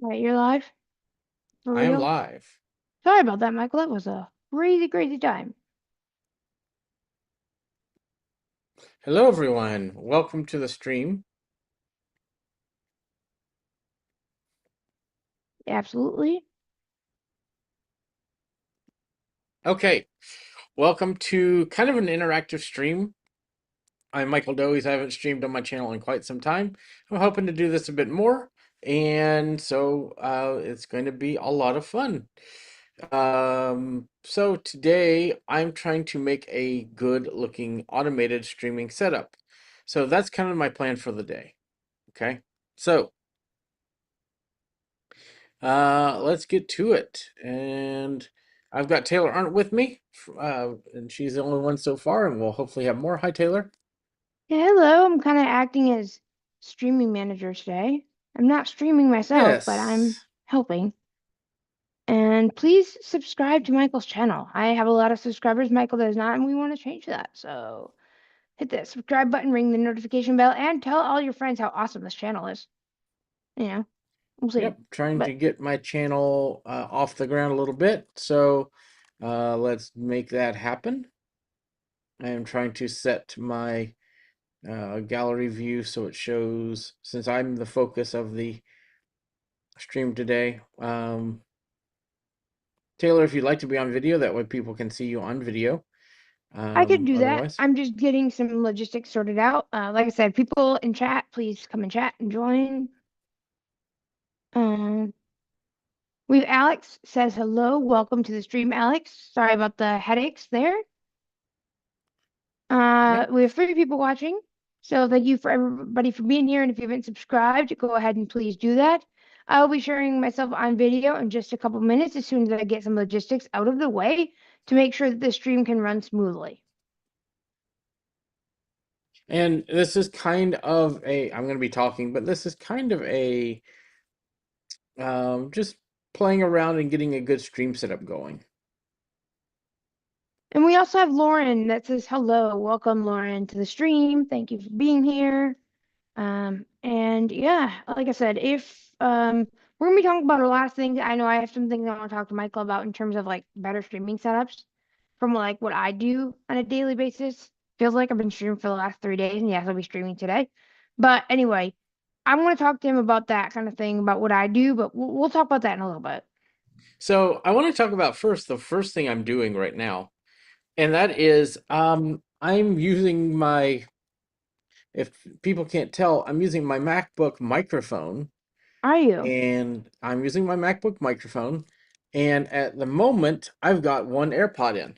Right, you're live? For I am real? live. Sorry about that, Michael. That was a crazy, crazy time. Hello, everyone. Welcome to the stream. Absolutely. Okay, welcome to kind of an interactive stream. I'm Michael Doise. I haven't streamed on my channel in quite some time. I'm hoping to do this a bit more, and so it's going to be a lot of fun. So today I'm trying to make a good-looking automated streaming setup. So that's kind of my plan for the day. Okay, so. Let's get to it. And I've got Taylor Arndt with me, and she's the only one so far, and we'll hopefully have more. Hi, Taylor. Yeah, hello. I'm kind of acting as streaming manager today. I'm not streaming myself, but I'm Yes. helping. And please subscribe to Michael's channel. I have a lot of subscribers. Michael does not, and we want to change that. So hit that subscribe button, ring the notification bell, and tell all your friends how awesome this channel is. You know, we'll see. Yep, trying to But get my channel off the ground a little bit. So let's make that happen. I am trying to set my gallery view so it shows, since I'm the focus of the stream today. Taylor, if you'd like to be on video, that way people can see you on video. I could do that. Otherwise, I'm just getting some logistics sorted out. Like I said, people in chat, please come in chat and join. Um, we've Alex says hello, welcome to the stream, Alex. Sorry about the headaches there. yep. We have 3 people watching, so thank you for everybody for being here. And if you haven't subscribed, go ahead and please do that. I'll be sharing myself on video in just a couple minutes as soon as I get some logistics out of the way to make sure that the stream can run smoothly. And this is kind of I'm going to be talking, but this is kind of just playing around and getting a good stream setup going. And we also have Lauren that says hello. Welcome, Lauren, to the stream. Thank you for being here. And yeah, like I said, if we're gonna be talking about a lot of things. I know I have some things I want to talk to Michael about in terms of like better streaming setups from like what I do on a daily basis. Feels like I've been streaming for the last 3 days, and yes, I'll be streaming today. But anyway, I want to talk to him about that kind of thing, about what I do, but we'll talk about that in a little bit. So I want to talk about first the first thing I'm doing right now, and that is I'm using my, if people can't tell, I'm using my MacBook microphone, Are you? and I'm using my MacBook microphone, and at the moment I've got one AirPod in.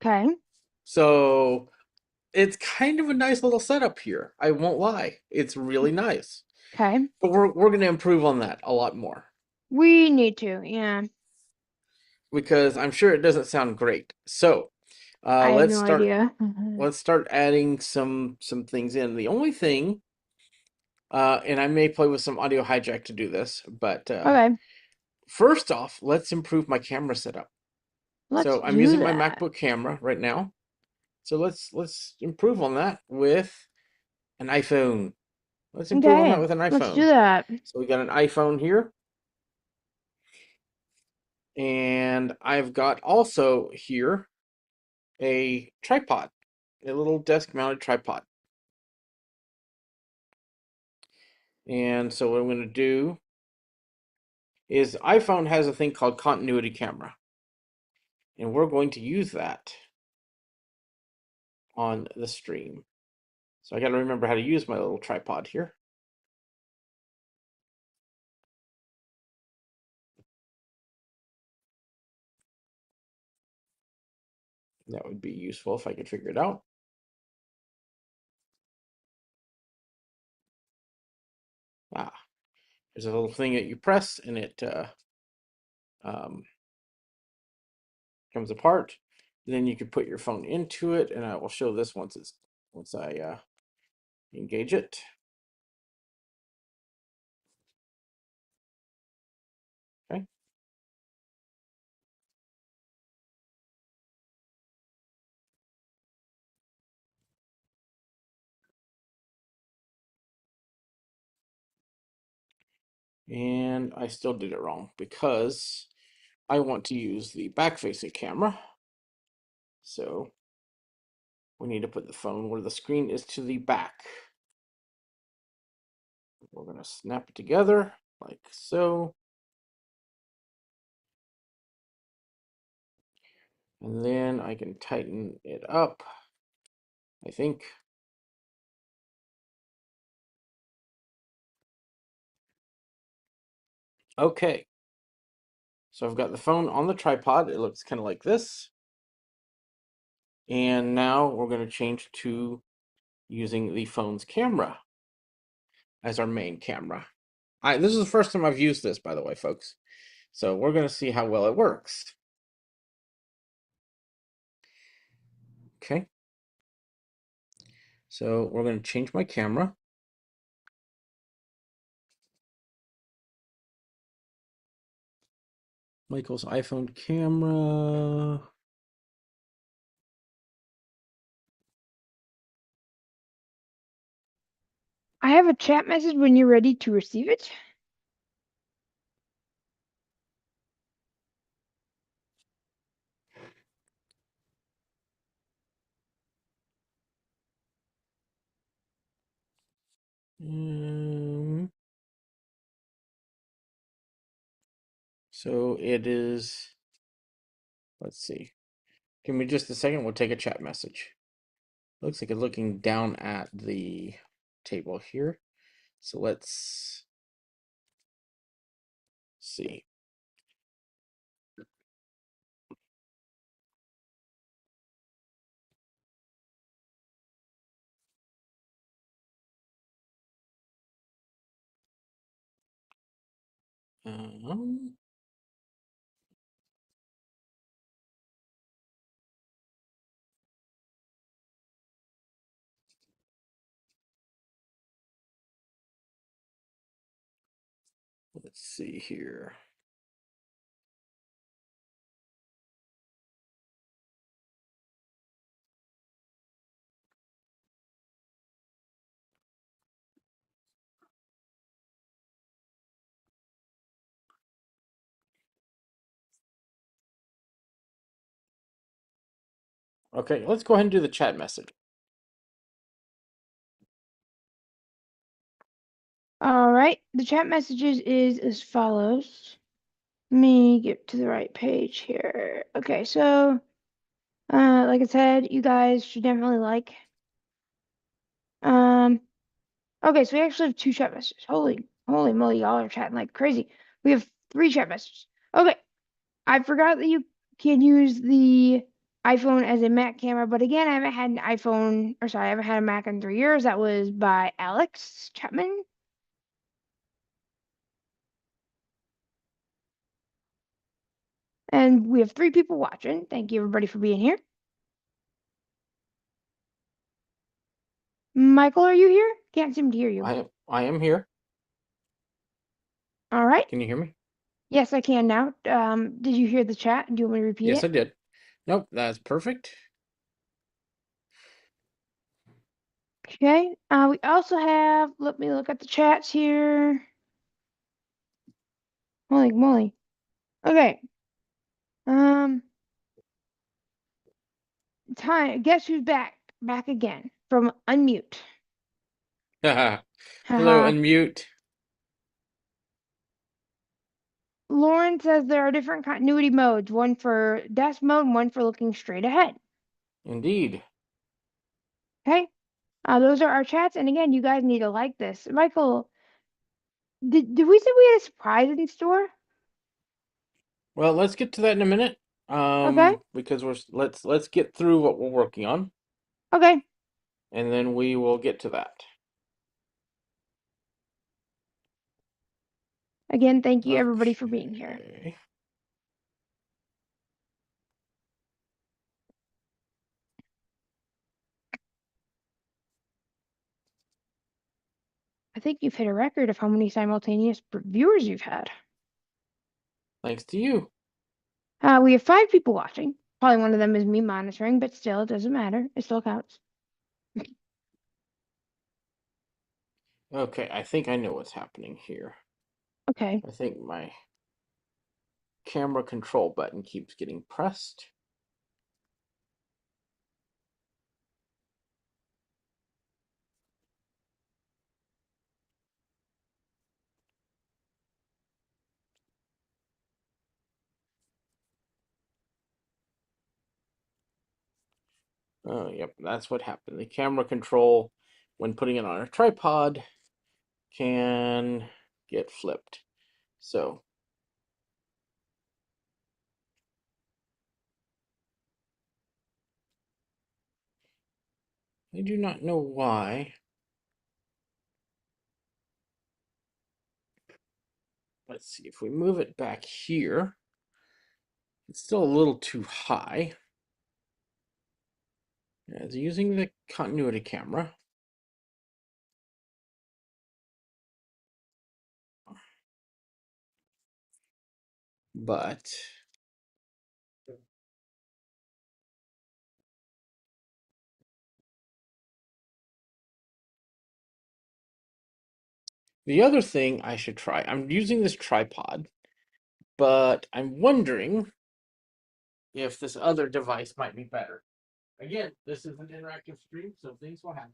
Okay. So it's kind of a nice little setup here. I won't lie. It's really nice. Okay. But we're going to improve on that a lot more We need to, yeah. because I'm sure it doesn't sound great. So I have let's no start. idea. Let's start adding some things in. The only thing, and I may play with some audio hijack to do this, but Okay, first off, let's improve my camera setup. let's So I'm do using my that. MacBook camera right now. So let's improve on that with an iPhone. Let's improve on that Okay, with an let's do iPhone. that. So we got an iPhone here. And I've got also here a tripod, a little desk mounted tripod. And so what I'm going to do is iPhone has a thing called continuity camera. And we're going to use that on the stream. So I got to remember how to use my little tripod here. That would be useful if I could figure it out. Ah, there's a little thing that you press and it um, comes apart. Then you can put your phone into it, and I will show this once I engage it. Okay. And I still did it wrong because I want to use the back-facing camera. So we need to put the phone where the screen is to the back. We're going to snap it together like so. And then I can tighten it up, I think. Okay. So I've got the phone on the tripod. It looks kind of like this. And now we're going to change to using the phone's camera as our main camera. This is the first time I've used this, by the way, folks. So we're going to see how well it works. Okay. So we're going to change my camera. Michael's iPhone camera. I have a chat message when you're ready to receive it. So it is, let's see. Give me just a second. We'll take a chat message. Looks like it's looking down at the table here. So let's see. Um, let's see here. Okay, let's go ahead and do the chat message. All right, the chat messages is as follows. Let me get to the right page here. Okay, so like I said, you guys should definitely like. Okay, so we actually have two chat messages. Holy moly, y'all are chatting like crazy. We have three chat messages. Okay, I forgot that you can use the iPhone as a Mac camera, but again, I haven't had an iPhone, or sorry, I haven't had a Mac in 3 years. That was by Alex Chapman. And we have three people watching. Thank you everybody for being here. Michael, are you here? Can't seem to hear you. I am here. All right. Can you hear me? Yes, I can now. Did you hear the chat? Do you want me to repeat Yes, it? I did. Nope, that's perfect. Okay. We also have, let me look at the chats here. Holy moly. Okay. Guess who's back? Back again from unmute. Hello, Haha. unmute. Lauren says there are different continuity modes, one for desk mode and one for looking straight ahead. Indeed. Okay. Those are our chats. And again, you guys need to like this. Michael, did we say we had a surprise in store? Well, let's get to that in a minute. Okay. Because let's get through what we're working on, Okay. and then we will get to that. Again, thank you everybody for being here. Okay. I think you've hit a record of how many simultaneous viewers you've had. Thanks to you. We have 5 people watching. Probably one of them is me monitoring, but still, it doesn't matter. It still counts. Okay, I think I know what's happening here. Okay. I think my camera control button keeps getting pressed. Oh, yep, that's what happened. The camera control, when putting it on a tripod, can get flipped. So I do not know why. Let's see, if we move it back here, it's still a little too high. It's using the continuity camera. But the other thing I should try, I'm using this tripod, but I'm wondering if this other device might be better. Again, this is an interactive stream, so things will happen.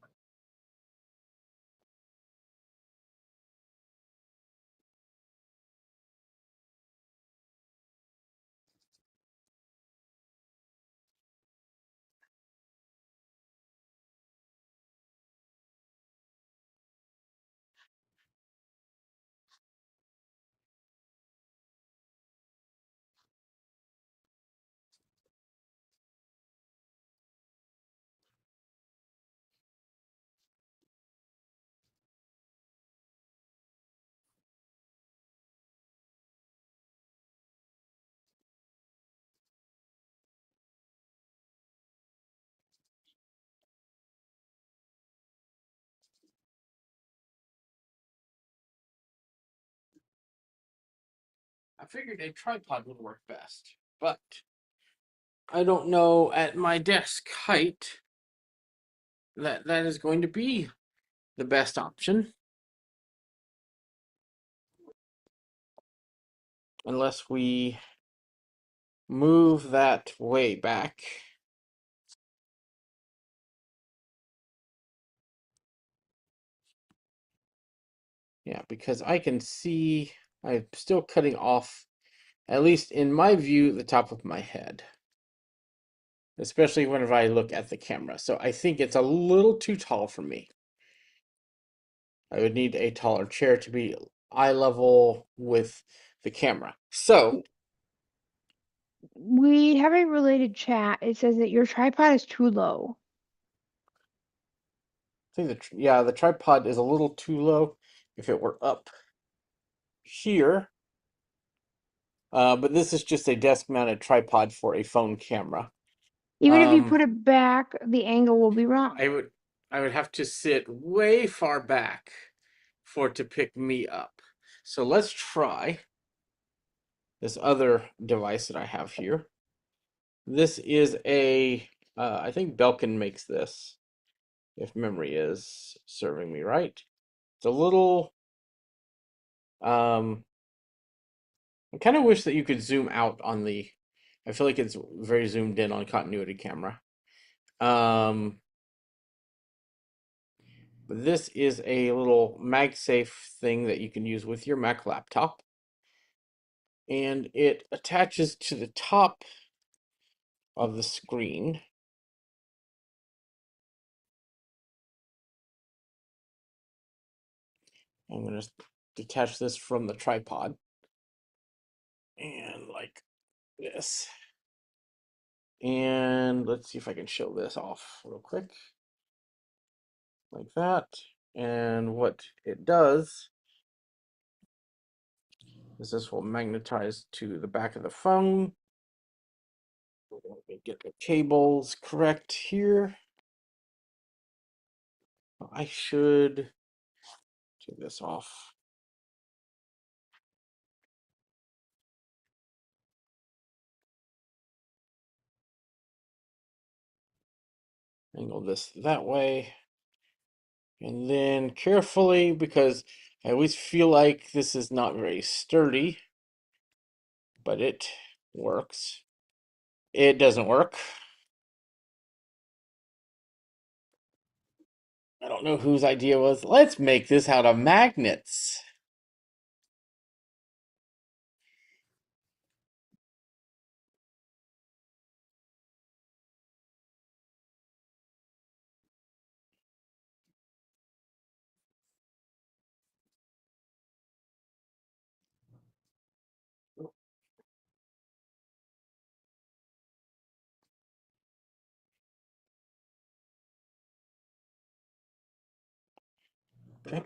I figured a tripod would work best, but I don't know at my desk height that is going to be the best option unless we move that way back. Yeah, because I can see I'm still cutting off, at least in my view, the top of my head, especially whenever I look at the camera. So I think it's a little too tall for me. I would need a taller chair to be eye level with the camera. So We have a related chat. It says that your tripod is too low. I think yeah, the tripod is a little too low if it were up here. But this is just a desk-mounted tripod for a phone camera. Even if you Um, put it back, the angle will be wrong. I would have to sit way far back for it to pick me up. So let's try this other device that I have here. This is I think Belkin makes this, if memory is serving me right. It's a little, um, I kind of wish that you could zoom out on I feel like it's very zoomed in on continuity camera. Um, but this is a little MagSafe thing that you can use with your Mac laptop. And it attaches to the top of the screen. I'm going to detach this from the tripod. And like this. And let's see if I can show this off real quick. Like that. And what it does is this will magnetize to the back of the phone. Let me get the cables correct here. I should take this off. Angle this that way. And then carefully, because I always feel like this is not very sturdy, but it works. It doesn't work. I don't know whose idea was, let's make this out of magnets. Okay.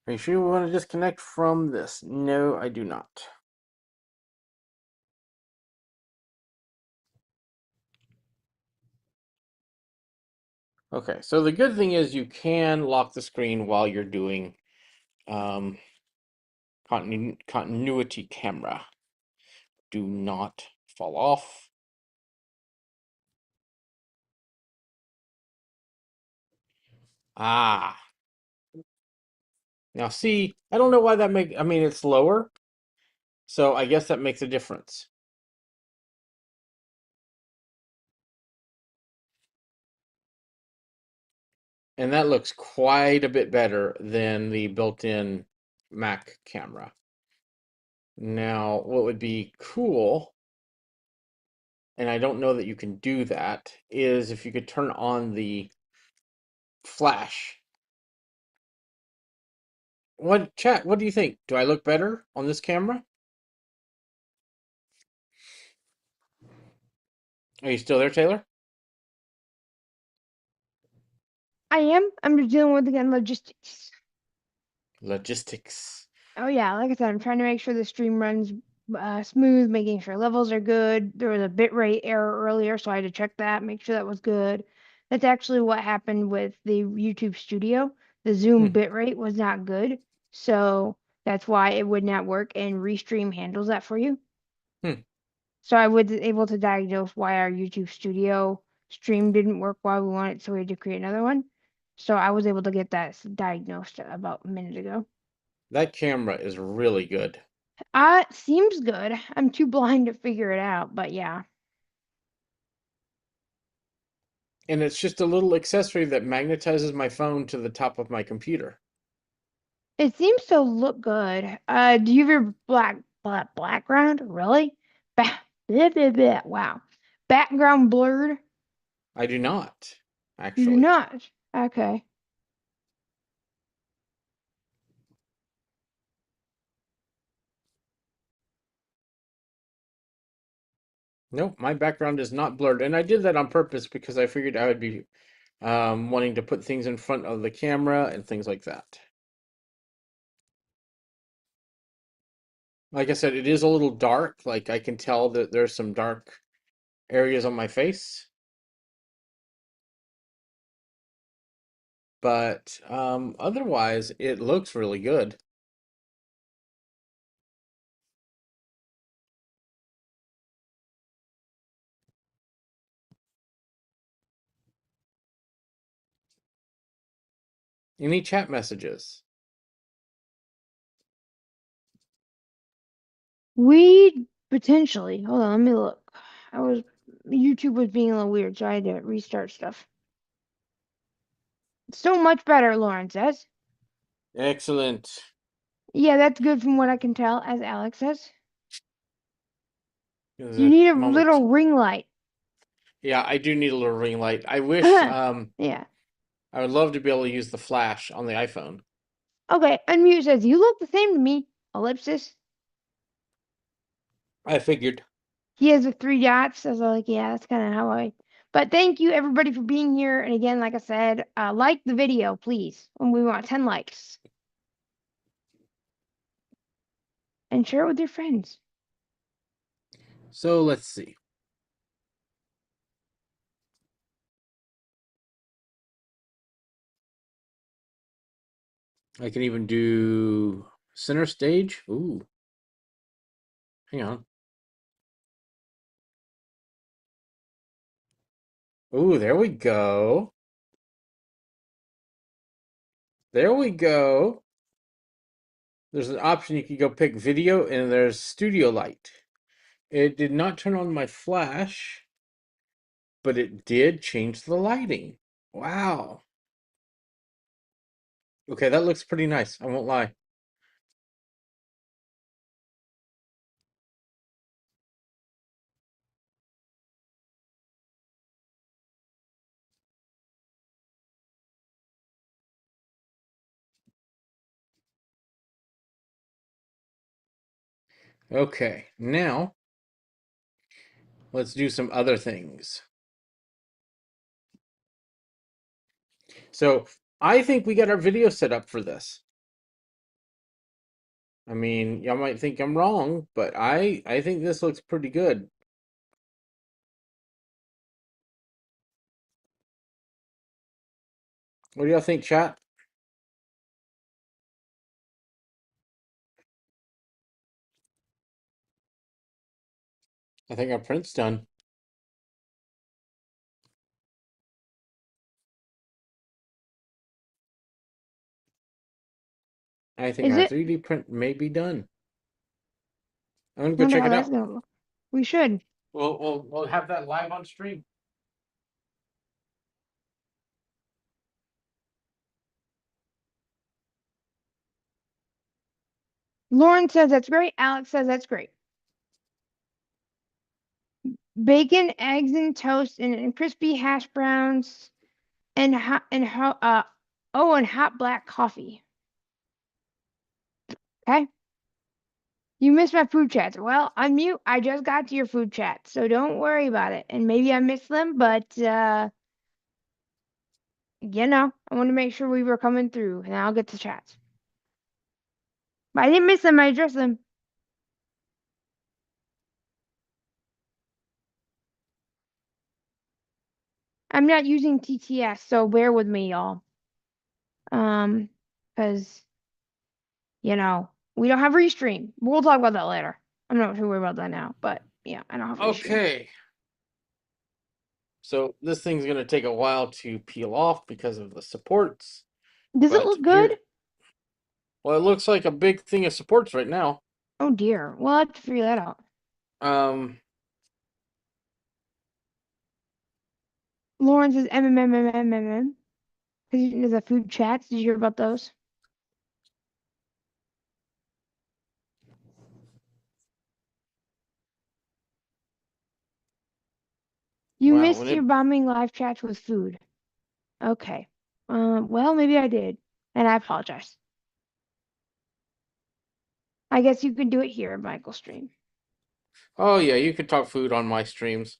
Are you sure you want to disconnect from this? No, I do not. Okay, so the good thing is you can lock the screen while you're doing um, continuity camera. Do not fall off. Ah, now see, I don't know why that I mean, it's lower, so I guess that makes a difference. And that looks quite a bit better than the built-in Mac camera. Now, what would be cool, and I don't know that you can do that, is if you could turn on the flash. What do you think? Do I look better on this camera? Are you still there, Taylor? I am. I'm just dealing with again logistics. Logistics. Oh yeah, like I said, I'm trying to make sure the stream runs smooth, making sure levels are good. There was a bitrate error earlier, so I had to check that, make sure that was good. That's actually what happened with the YouTube Studio. The Zoom Hmm. bitrate was not good, so that's why it would not work, and Restream handles that for you. Hmm. So I was able to diagnose why our YouTube Studio stream didn't work while we wanted, so we had to create another one. So I was able to get that diagnosed about a minute ago. That camera is really good. Seems good. I'm too blind to figure it out, but yeah. And it's just a little accessory that magnetizes my phone to the top of my computer. It seems to look good. Do you have your black background? Really? Blah, blah, blah. Wow. Background blurred? I do not, You do actually. not. Okay. Nope, my background is not blurred. And I did that on purpose because I figured I would be wanting to put things in front of the camera and things like that. Like I said, it is a little dark. Like I can tell that there's some dark areas on my face. But otherwise, it looks really good. Any chat messages? We potentially. Hold on, let me look. I was YouTube was being a little weird, so I had to restart stuff. So much better, Lauren says. Excellent. Yeah, that's good from what I can tell, as Alex says. There's You a need a moment. little ring light. Yeah, I do need a little ring light. I wish Yeah. I would love to be able to use the flash on the iPhone. Okay, Unmute says, you look the same to me. Ellipsis. I figured. He has the three dots. I was like, yeah, that's kind of how I. But thank you everybody for being here. And again, like I said, like the video, please. And we want 10 likes. And share it with your friends. So let's see. I can even do center stage. Ooh, hang on. Ooh, there we go. There we go. There's an option you can go pick video, and there's studio light. It did not turn on my flash, but it did change the lighting. Wow. Okay, that looks pretty nice. I won't lie. Okay, now let's do some other things. So I think we got our video set up for this. I mean, y'all might think I'm wrong, but I think this looks pretty good. What do y'all think, chat? I think our print's done. I think Is our it? 3D print may be done. I'm gonna go Wonder check how it that's out. gonna look. We should. We'll have that live on stream. Lauren says that's great. Alex says that's great. Bacon, eggs, and toast, and crispy hash browns, and and hot black coffee. Okay. You missed my food chats. Well, unmute. I just got to your food chat, so don't worry about it. And maybe I missed them, but I want to make sure we were coming through, and I'll get to chats. But I didn't miss them. I addressed them. I'm not using TTS, so bear with me, y'all. Because we don't have restream. We'll talk about that later. I'm not too worried about that now, but yeah, I don't have restream. Okay. So this thing's gonna take a while to peel off because of the supports, Does it but look good? here, well, it looks like a big thing of supports right now. Oh dear. We'll have to figure that out. Um, Lauren says MMMMMMM. Because the food chats. Did you hear about those? You wow, when missed your it bombing live chats with food. Okay. Well, maybe I did, and I apologize. I guess you can do it here, Michael Stream. Oh yeah, you could talk food on my streams.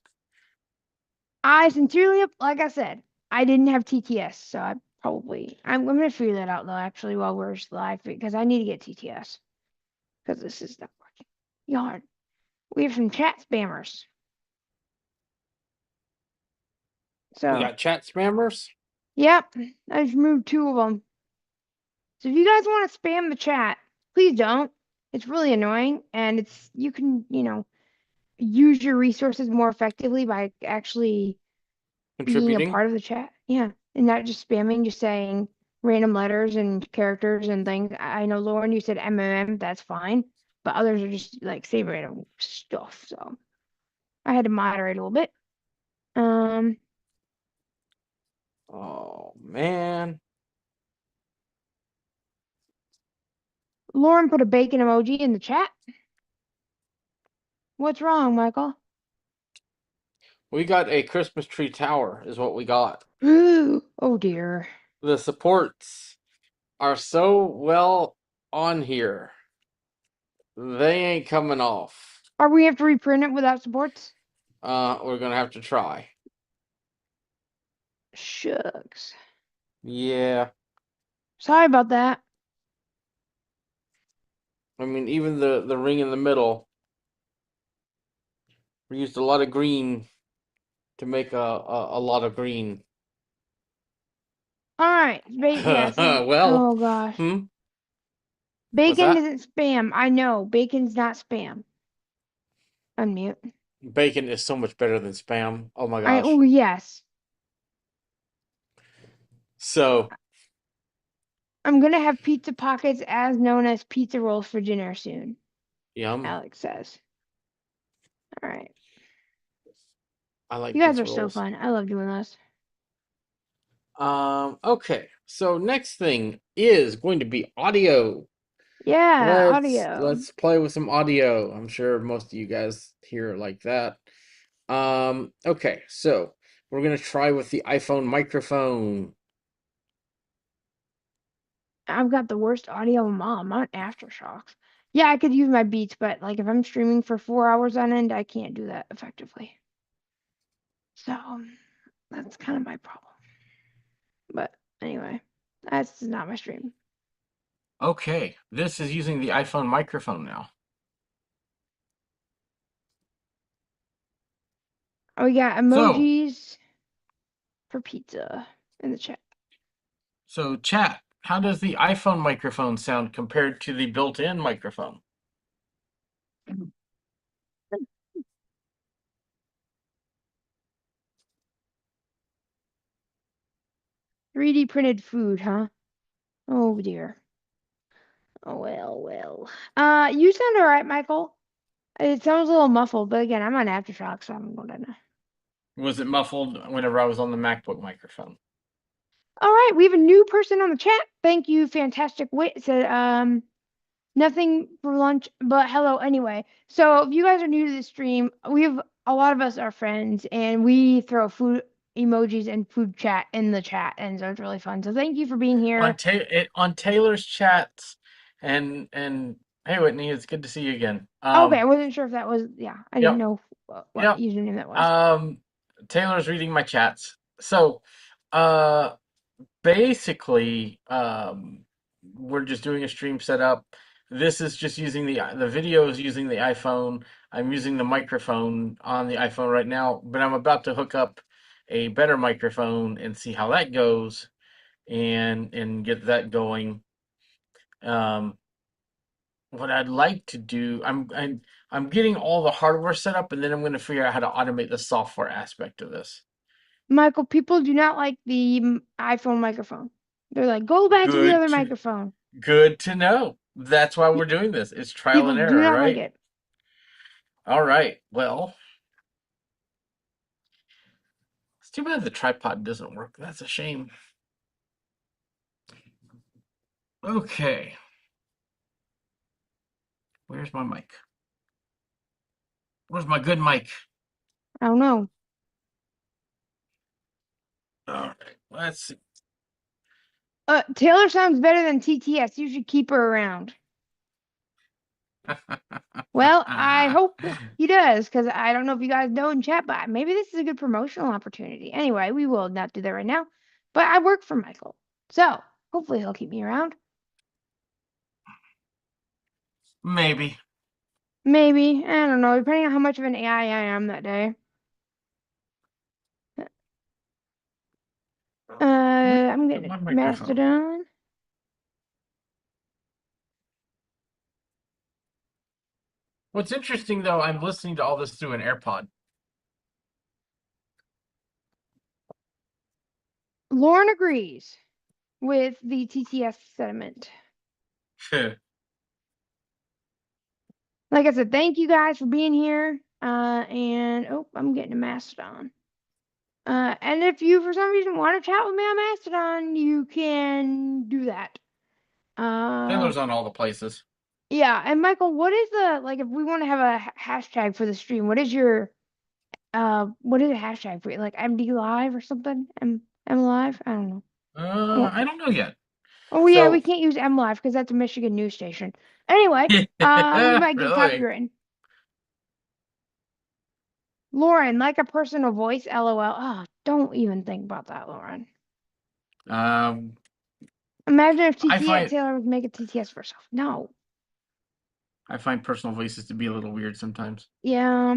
I sincerely, like I said, I didn't have TTS, so I'm gonna figure that out though, actually, while we're live, because I need to get TTS, because this is not working. Yarn. We have some chat spammers. We So, got chat spammers. yep, I just moved two of them. So if you guys want to spam the chat, please don't. It's really annoying, and you can, use your resources more effectively by actually being a Contributing. part of the chat. Yeah. And not just spamming, just saying random letters and characters and things. I know, Lauren, you said MMM, that's fine. But others are just like saying random stuff. So I had to moderate a little bit. Um, Oh man. Lauren put a bacon emoji in the chat. What's wrong, Michael? We got a Christmas tree tower, is what we got. Ooh, oh dear. The supports are so well on here. They ain't coming off. Are we have to reprint it without supports? We're gonna have to try. Shucks. Yeah. Sorry about that. I mean, even the ring in the middle, we used a lot of green to make a lot of green. All right. Yeah, so, Well, oh gosh. hmm? What's Bacon that? isn't spam. I know. Bacon's not spam. Unmute. Bacon is so much better than spam. Oh my Oh, gosh. yes. So, I'm gonna have pizza pockets, as known as pizza rolls, for dinner soon, yum. Alex says. All right. I like You guys pizza are so rolls. fun. I love doing this. Okay. So next thing is going to be audio. Yeah, Let's audio. let's play with some audio. I'm sure most of you guys hear it like that. Okay, so we're gonna try with the iPhone microphone. I've got the worst audio of them all. I'm on Aftershocks. Yeah, I could use my Beats, but like if I'm streaming for 4 hours on end, I can't do that effectively. So that's kind of my problem. But anyway, that's not my stream. Okay, this is using the iPhone microphone now. Oh, we got So, emojis for pizza in the chat. so chat, how does the iPhone microphone sound compared to the built-in microphone? 3D printed food, huh? Oh dear. Oh well, well. You sound all right, Michael. It sounds a little muffled, but again, I'm on Aftershock, so I'm gonna. Was it muffled whenever I was on the MacBook microphone? All right, we have a new person on the chat. Thank you, fantastic wit. Said nothing for lunch, but hello anyway. So if you guys are new to the stream, we have a lot of us are friends, and we throw food emojis and food chat in the chat, and so it's really fun. So thank you for being On here. on Taylor's chats and hey Whitney, it's good to see you again. Okay, I wasn't sure if that was, yeah, I didn't Yep, know what yep. username that was. Um, Taylor's reading my chats. So, uh, basically, we're just doing a stream setup. This is just using the video is using the iPhone. I'm using the microphone on the iPhone right now, but I'm about to hook up a better microphone and see how that goes and get that going. Um, what I'd like to do, I'm getting all the hardware set up, and then I'm going to figure out how to automate the software aspect of this. Michael, people do not like the iPhone microphone. They're like, go back to the Good other to microphone. good to know. That's why Y- we're doing this. It's trial People and do error, not like right? it. All right. Well, it's too bad the tripod doesn't work. That's a shame. Okay. Where's my mic? Where's my good mic? I don't know. All right. Let's see. Taylor sounds better than TTS. You should keep her around. Well, I hope he does, because I don't know if you guys know in chat, but maybe this is a good promotional opportunity. Anyway, we will not do that right now. But I work for Michael, so hopefully he'll keep me around. Maybe. Maybe. I don't know, depending on how much of an AI I am that day. I'm getting My it. microphone. Mastodon. What's interesting though, I'm listening to all this through an AirPod. Lauren agrees with the TTS sentiment. Like I said, thank you guys for being here. And oh, I'm getting a Mastodon. And if you for some reason want to chat with me on Mastodon, you can do that. Taylor's on all the places. Yeah. And Michael, what is the like if we want to have a hashtag for the stream? What is your what is a hashtag for you? Like MD Live or something? M Live? I don't know. Well, I don't know yet. oh yeah, we So, can't use M Live because that's a Michigan news station. Anyway, we might get really? copywritten. Lauren, like a personal voice, LOL. Oh, don't even think about that, Lauren. Um, Imagine if I TT find Taylor would make a TTS for herself. No. I find personal voices to be a little weird sometimes. Yeah,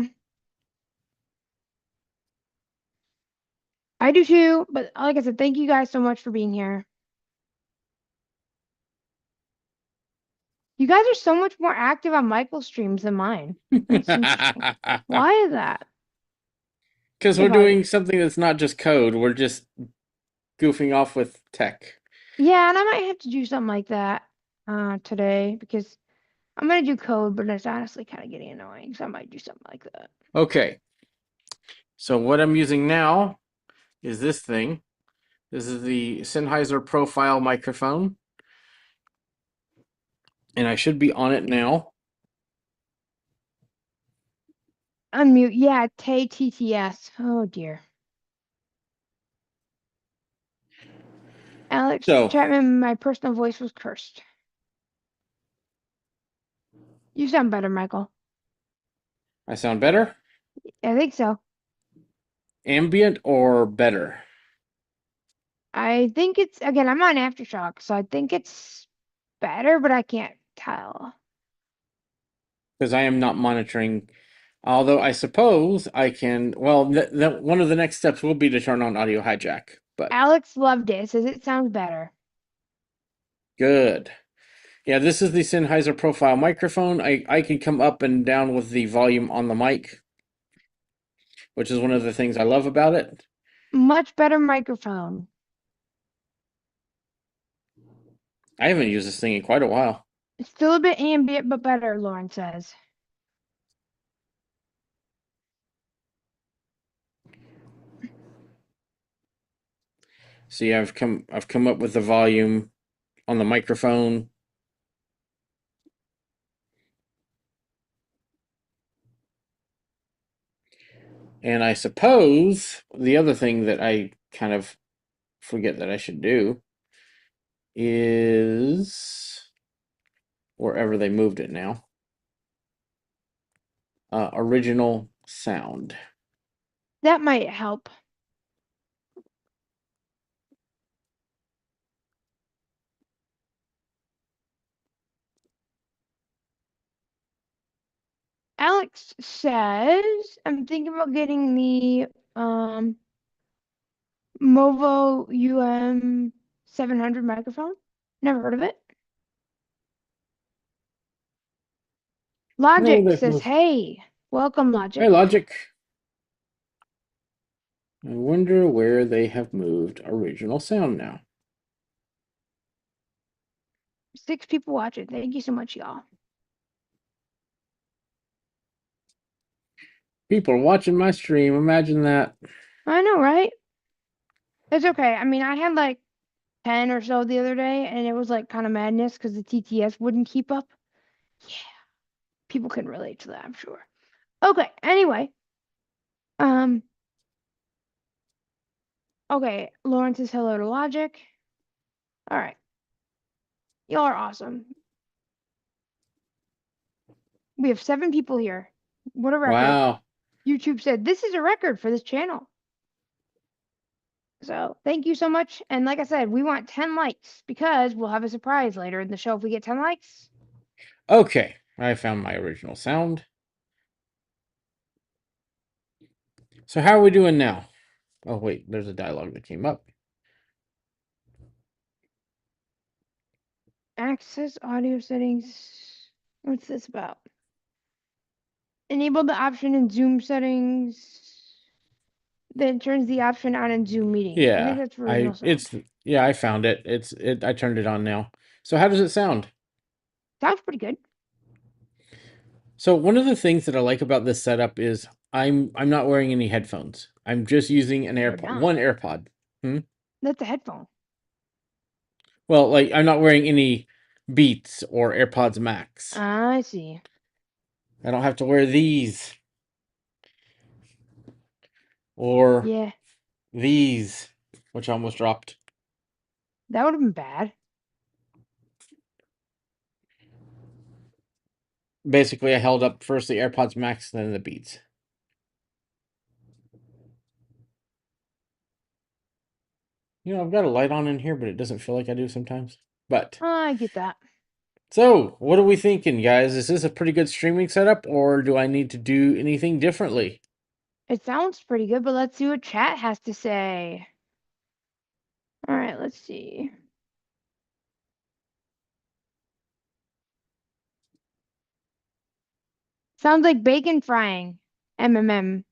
I do too. But like I said, thank you guys so much for being here. You guys are so much more active on Michael's streams than mine. That's interesting. Why is that? Because we're If I doing something that's not just code. We're just goofing off with tech. Yeah, and I might have to do something like that today because I'm gonna do code, but it's honestly kind of getting annoying, so I might do something like that. Okay, so what I'm using now is this thing. This is the Sennheiser Profile microphone, and I should be on it now. Unmute. Yeah, Tay TTS. Oh dear. Alex So Chapman, my personal voice was cursed. You sound better, Michael. I sound better? I think so. Ambient or better? I think it's again, I'm on Aftershock, so I think it's better, but I can't tell. Because I am not monitoring. Although I suppose I can. Well, one of the next steps will be to turn on audio hijack. But Alex loved it. Says it sounds better. good. Yeah, this is the Sennheiser Profile microphone. I can come up and down with the volume on the mic, which is one of the things I love about it. Much better microphone. I haven't used this thing in quite a while. It's still a bit ambient, but better, Lauren says. See, I've come up with the volume on the microphone. And I suppose the other thing that I kind of forget that I should do is wherever they moved it now. Original sound. That might help. Alex says, I'm thinking about getting the Movo UM 700 microphone. Never heard of it. No, Logic they've says, moved. hey, welcome, Hey, Logic. Logic. I wonder where they have moved original sound now. 6 people watching. Thank you so much, y'all. People are watching my stream. Imagine that. I know, right? It's okay. I mean, I had like 10 or so the other day, and it was like kind of madness because the TTS wouldn't keep up. Yeah, people can relate to that, I'm sure. Okay, anyway. Um, okay, Lauren says hello to Logic. All right. Y'all are awesome. We have 7 people here. What a record. Wow. YouTube said this is a record for this channel. So thank you so much. And like I said, we want 10 likes because we'll have a surprise later in the show if we get 10 likes. Okay, I found my original sound. So how are we doing now? Oh wait, there's a dialogue that came up. Access audio settings. What's this about? Enable the option in Zoom settings. Then turns the option on in Zoom meetings. I think Yeah, that's for original sound. I found it. I turned it on now. So how does it sound? Sounds pretty good. So one of the things that I like about this setup is I'm not wearing any headphones. I'm just using an You're AirPod, not. one AirPod. That's a headphone. Well, like I'm not wearing any Beats or AirPods Max. I see. I don't have to wear these or Yeah, these, which I almost dropped. that would have been bad. Basically, I held up first the AirPods Max, then the Beats. You know, I've got a light on in here, but it doesn't feel like I do sometimes. But I get that. so, what are we thinking, guys? Is this a pretty good streaming setup, or do I need to do anything differently? It sounds pretty good, but let's see what chat has to say. All right, let's see. Sounds like bacon frying. MMM.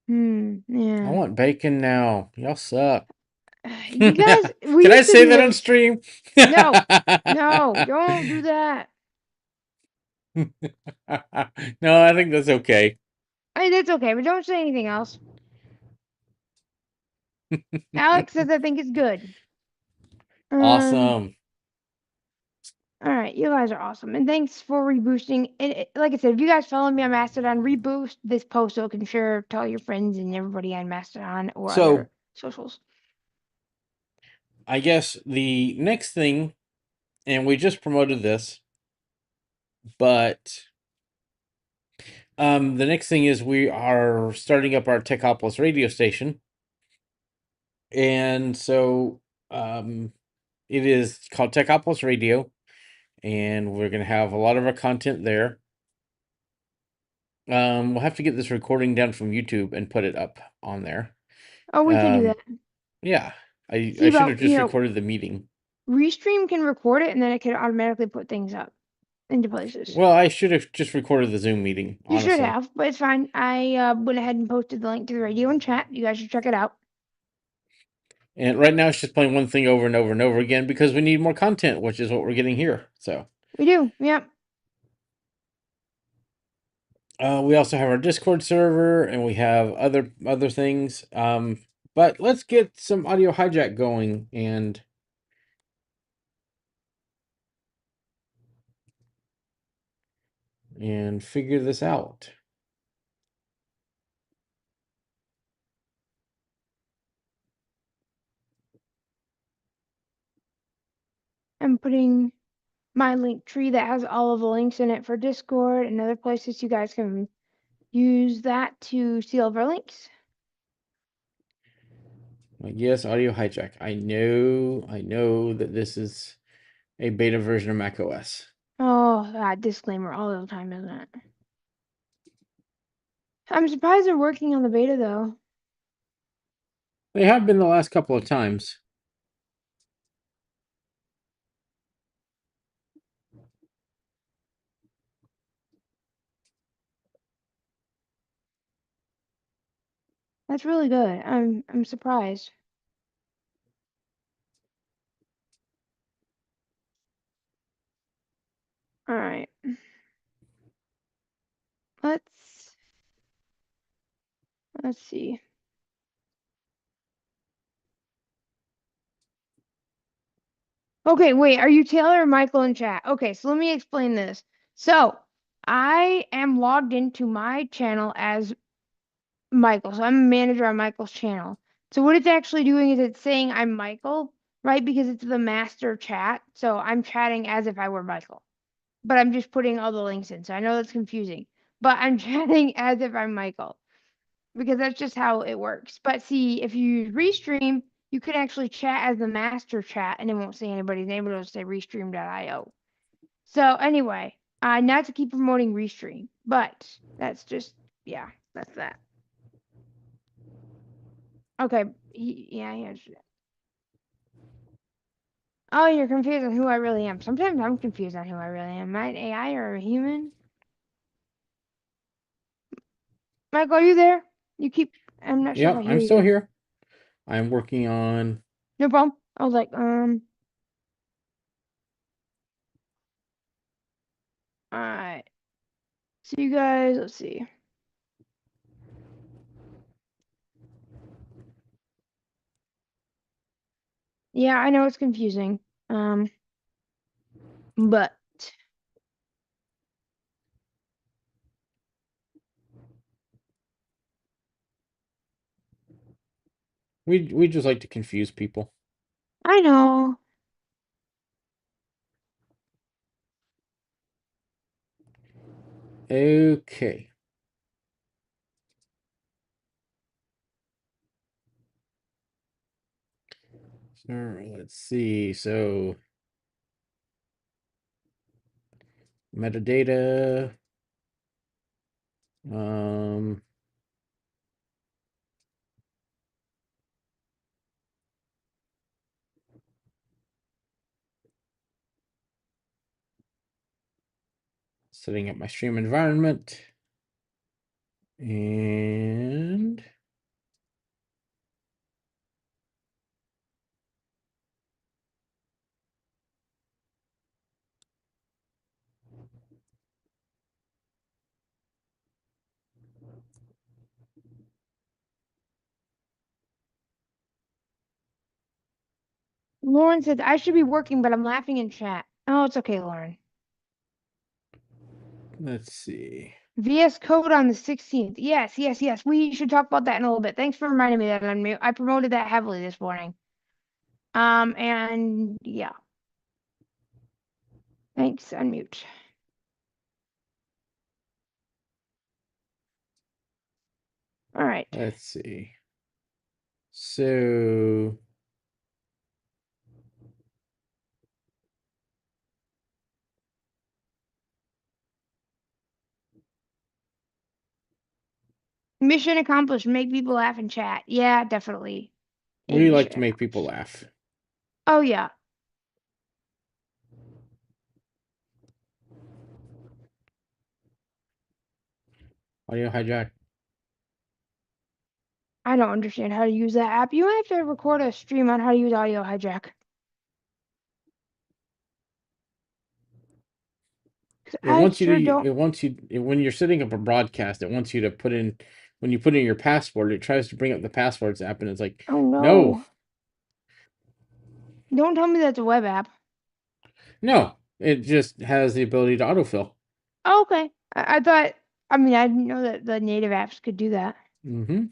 I Yeah. want bacon now. Y'all suck. You guys, we Can I used to say do that on this. stream? No, no, don't do that. No, I think that's okay. That's okay, but don't say anything else. Alex says I think it's good. Um, Awesome. all right, you guys are awesome, and thanks for reboosting. And like I said, if you guys follow me on Mastodon, reboost this post so it can share to all your friends and everybody on Mastodon or So other socials. I guess the next thing, and we just promoted this, but the next thing is we are starting up our Techopolis radio station. And so it is called Techopolis Radio, and we're going to have a lot of our content there. We'll have to get this recording down from YouTube and put it up on there. Oh, we can do that. Yeah, See I should have about, just recorded the meeting. Restream can record it and then it can automatically put things up into places. Well, I should have just recorded the Zoom meeting, You should honestly. have, but it's fine. I went ahead and posted the link to the radio in chat. You guys should check it out. And right now it's just playing one thing over and over and over again because we need more content, which is what we're getting here. So We do, yep. we also have our Discord server and we have other things. But let's get some audio hijack going and figure this out. I'm putting my link tree that has all of the links in it for Discord and other places. You guys can use that to see all of our links. Like, yes, audio hijack. I know that this is a beta version of macOS. Oh, that disclaimer all the time, isn't it? I'm surprised they're working on the beta though. They have been the last couple of times. That's really good. I'm surprised. All right. Let's see. Okay, wait, are you Taylor or Michael in chat? Okay, so let me explain this. So, I am logged into my channel as Michael. So, I'm a manager on Michael's channel. So, what it's actually doing is it's saying I'm Michael, right? Because it's the master chat. So, I'm chatting as if I were Michael. But I'm just putting all the links in. So, I know that's confusing. But I'm chatting as if I'm Michael. Because that's just how it works. But see, if you use Restream, you can actually chat as the master chat and it won't say anybody's name, it'll say restream.io. So anyway, not to keep promoting Restream, but that's just, yeah, that's that. Okay, yeah, he answered it. Oh, you're confused on who I really am. Sometimes I'm confused on who I really am. Am I an AI or a human? Michael, are you there? I'm not sure if Yep, I hear I'm still you. here. I'm working on. No problem. I was like, alright. So you guys, let's see. Yeah, I know it's confusing. But We just like to confuse people. I know. Okay. So let's see. So metadata. Um, Setting up my stream environment. And Lauren said I should be working, but I'm laughing in chat. Oh, it's okay, Lauren. Let's see. VS Code on the 16th. Yes, yes, yes. We should talk about that in a little bit. Thanks for reminding me that I promoted that heavily this morning. And yeah. Thanks. Unmute. All right. Let's see. So Mission accomplished. Make people laugh in chat. Yeah, definitely. A we like mission to make people accomplished. laugh. Oh yeah. Audio hijack. I don't understand how to use that app. You might have to record a stream on how to use Audio Hijack. It I wants you sure to. don't. When you're setting up a broadcast, it wants you to put in. When you put in your password, it tries to bring up the passwords app, and it's like, Oh no, no. Don't tell me that's a web app. no. It just has the ability to autofill. Oh, okay. I thought. I mean, I didn't know that the native apps could do that. Mm-hmm.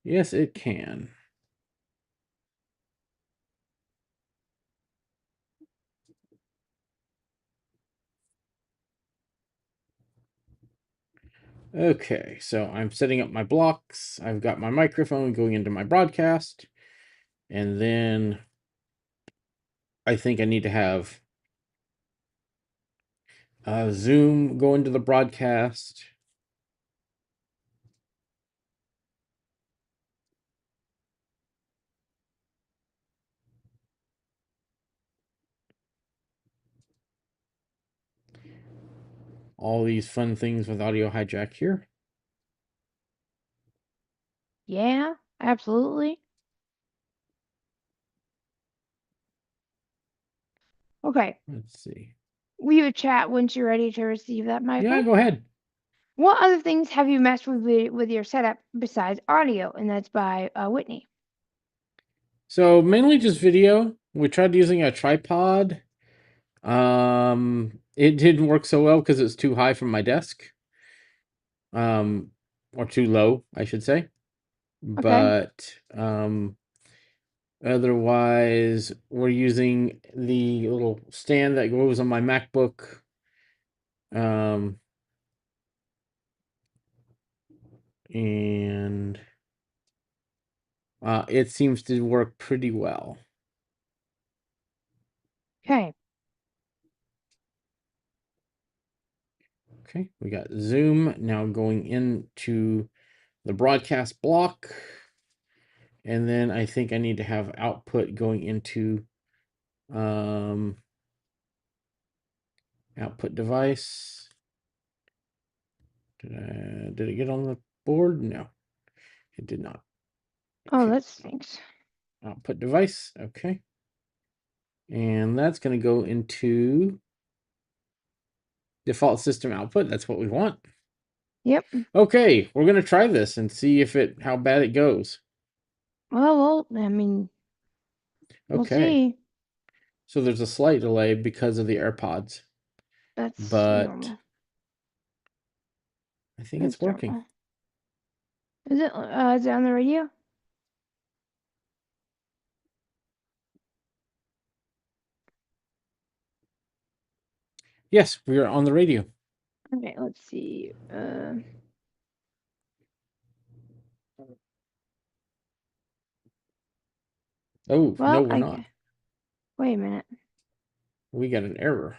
Yes, it can. Okay, so I'm setting up my blocks. I've got my microphone going into my broadcast. And then I think I need to have Zoom go into the broadcast. All these fun things with Audio Hijack here. Yeah, absolutely. Okay. Let's see. We would chat once you're ready to receive that, my Yeah, friend. go ahead. What other things have you messed with your setup besides audio? And that's by Whitney. So mainly just video. We tried using a tripod. It didn't work so well because it's too high from my desk. Or too low, I should say. Okay. But otherwise, we're using the little stand that goes on my MacBook. And it seems to work pretty well. Okay. Okay, we got Zoom now going into the broadcast block. And then I think I need to have output going into output device. Did it get on the board? No, it did not. Oh, Okay, that stinks. output device. Okay. And that's going to go into default system output. That's what we want. Yep. Okay, we're going to try this and see if how bad it goes. Well, I mean, we'll Okay. see. So there's a slight delay because of the AirPods, That's but normal. I think it's That's working. normal. Is it on the radio? Yes, we are on the radio. Okay, let's see. Oh, no, Well, we're not. wait a minute. We got an error.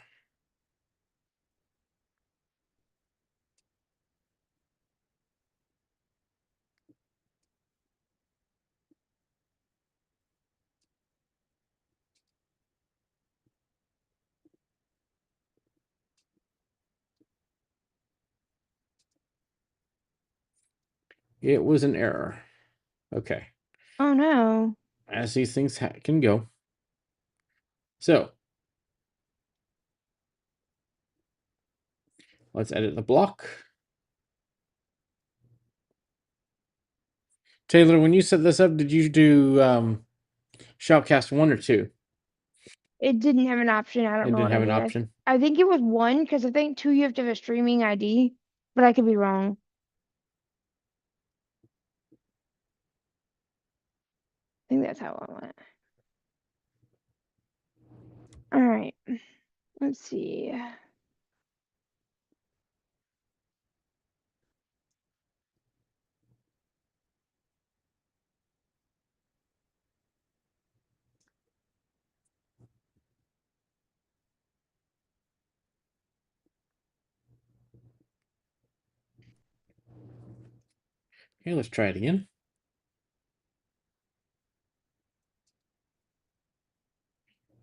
It was an error. Okay. Oh no. As these things can go. So let's edit the block. Taylor, when you set this up, did you do Shoutcast 1 or 2? It didn't have an option. I don't It know didn't what I have an did. option. I think it was 1 because I think 2 you have to have a streaming ID, but I could be wrong. I think that's how it went. All right. Let's see. Okay, let's try it again.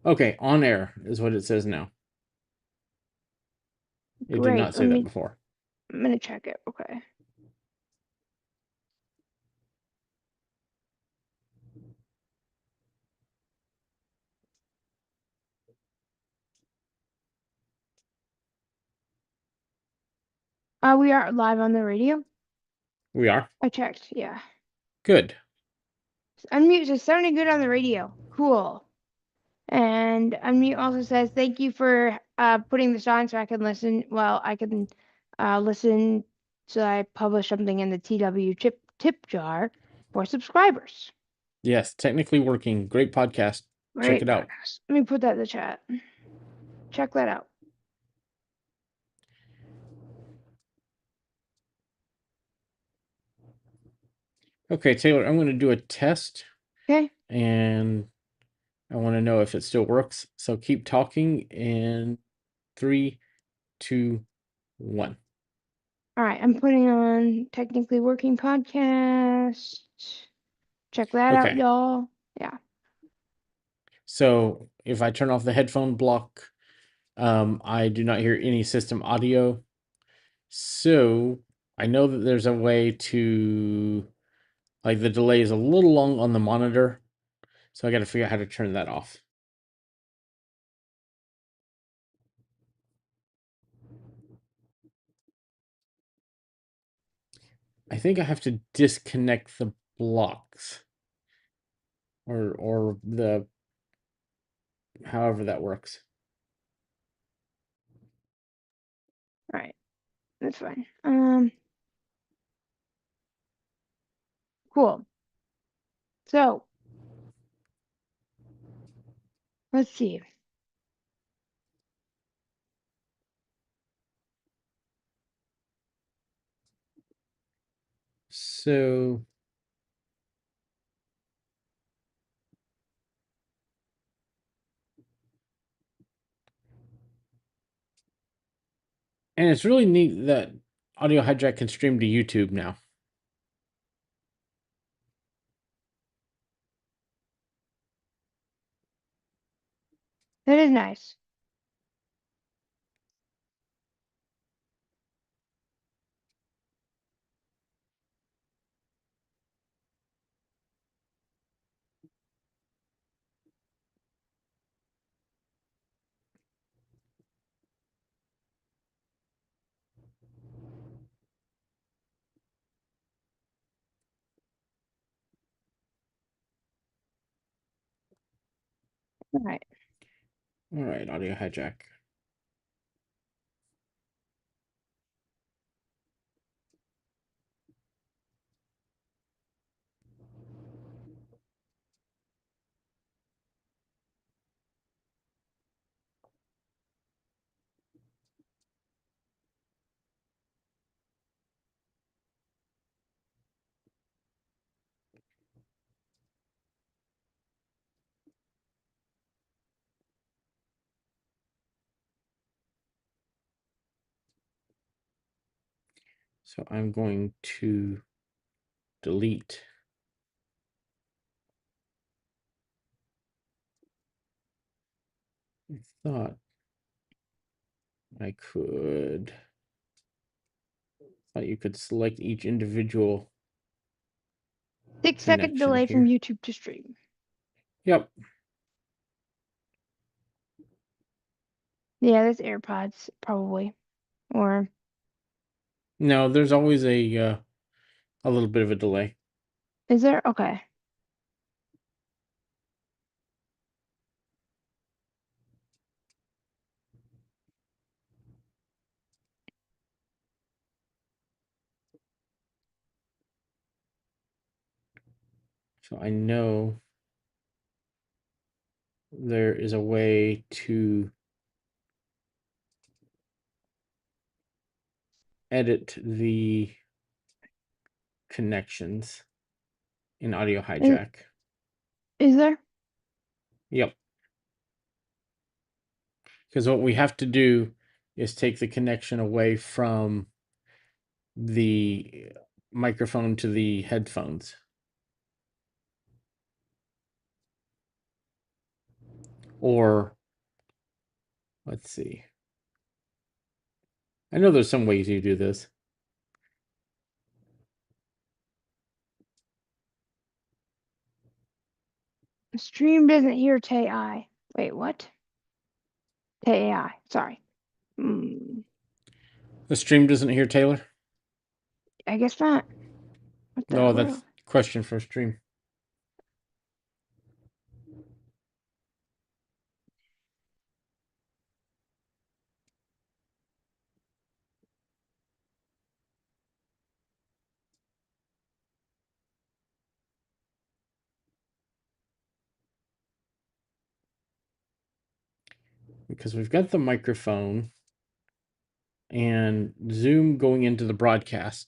Okay, on air is what it says now. It did Great. not say that before. I'm gonna check it. Okay. We are live on the radio. We are. I checked. Yeah. Good. Unmute is sounding good on the radio. Cool. And Unmute also says thank you for putting this on so I can listen. Well, I can listen so I publish something in the TW tip jar for subscribers. Yes, technically working. Great podcast. Check it out. Podcast. Let me put that in the chat. Check that out. Okay, Taylor, I'm going to do a test. Okay. And I want to know if it still works. So keep talking in 3, 2, 1. All right. I'm putting on technically working podcast. Check that out, Okay. y'all. Yeah. So if I turn off the headphone block, I do not hear any system audio. So I know that there's a way to, like, the delay is a little long on the monitor. So I got to figure out how to turn that off. I think I have to disconnect the blocks or the however that works. All right. That's fine. Cool. So let's see. So and it's really neat that Audio Hijack can stream to YouTube now. That is nice. All right. All right, Audio Hijack. So I'm going to delete I thought I could thought you could select each individual 6-second connection delay from here. YouTube to stream. Yep. Yeah, that's AirPods, probably. Or No, there's always a little bit of a delay. is there? Okay. So I know there is a way to edit the connections in Audio Is, Hijack. is there? Yep. Because what we have to do is take the connection away from the microphone to the headphones. Or, let's see. I know there's some ways you do this. Stream doesn't hear Tay. Wait, what? Tay. Sorry. Hmm. The stream doesn't hear Taylor? I guess not. What the No, that's world? question for stream. Because we've got the microphone and Zoom going into the broadcast,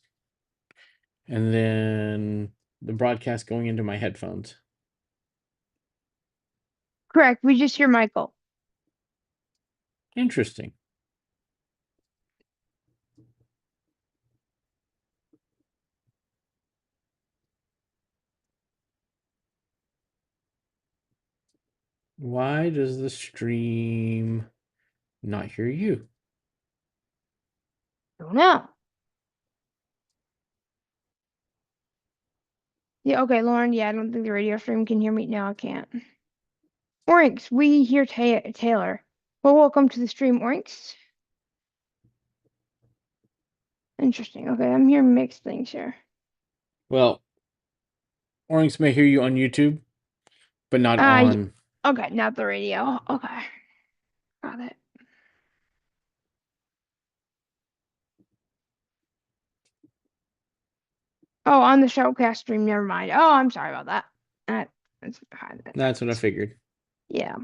and then the broadcast going into my headphones. Correct. We just hear Michael. Interesting. Why does the stream not hear you? Don't know. Yeah, okay, Lauren. Yeah, I don't think the radio stream can hear me. No, I can't. Orinks, we hear Taylor. Well, welcome to the stream, Orinks. Interesting. Okay, I'm hearing mixed things here. Well, Orangs may hear you on YouTube, but not on. Okay, not the radio. Okay, got it. Oh, on the showcast stream. Never mind. Oh, I'm sorry about that. That's fine. That's what I figured. Yeah.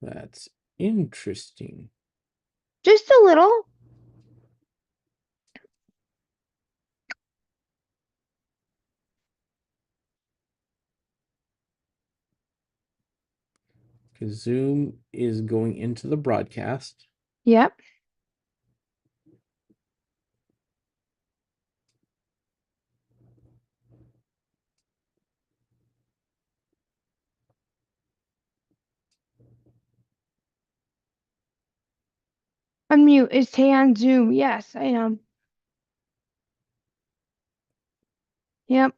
That's interesting. Just a little. Because Zoom is going into the broadcast. Yep. Unmute. Is Tay on Zoom? Yes, I am. Yep.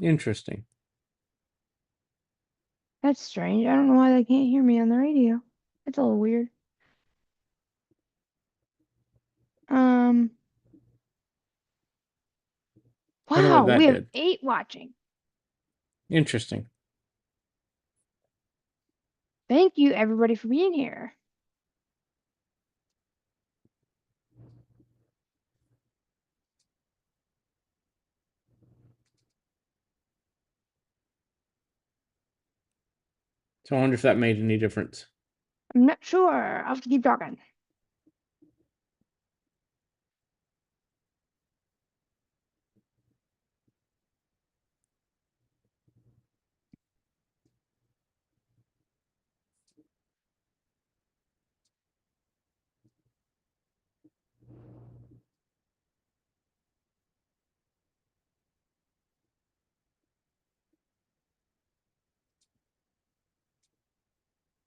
Interesting. That's strange. I don't know why they can't hear me on the radio. That's a little weird. Wonder what Wow, that we have did. 8 watching. Interesting. Thank you, everybody, for being here. So I wonder if that made any difference. I'm not sure. I'll have to keep talking.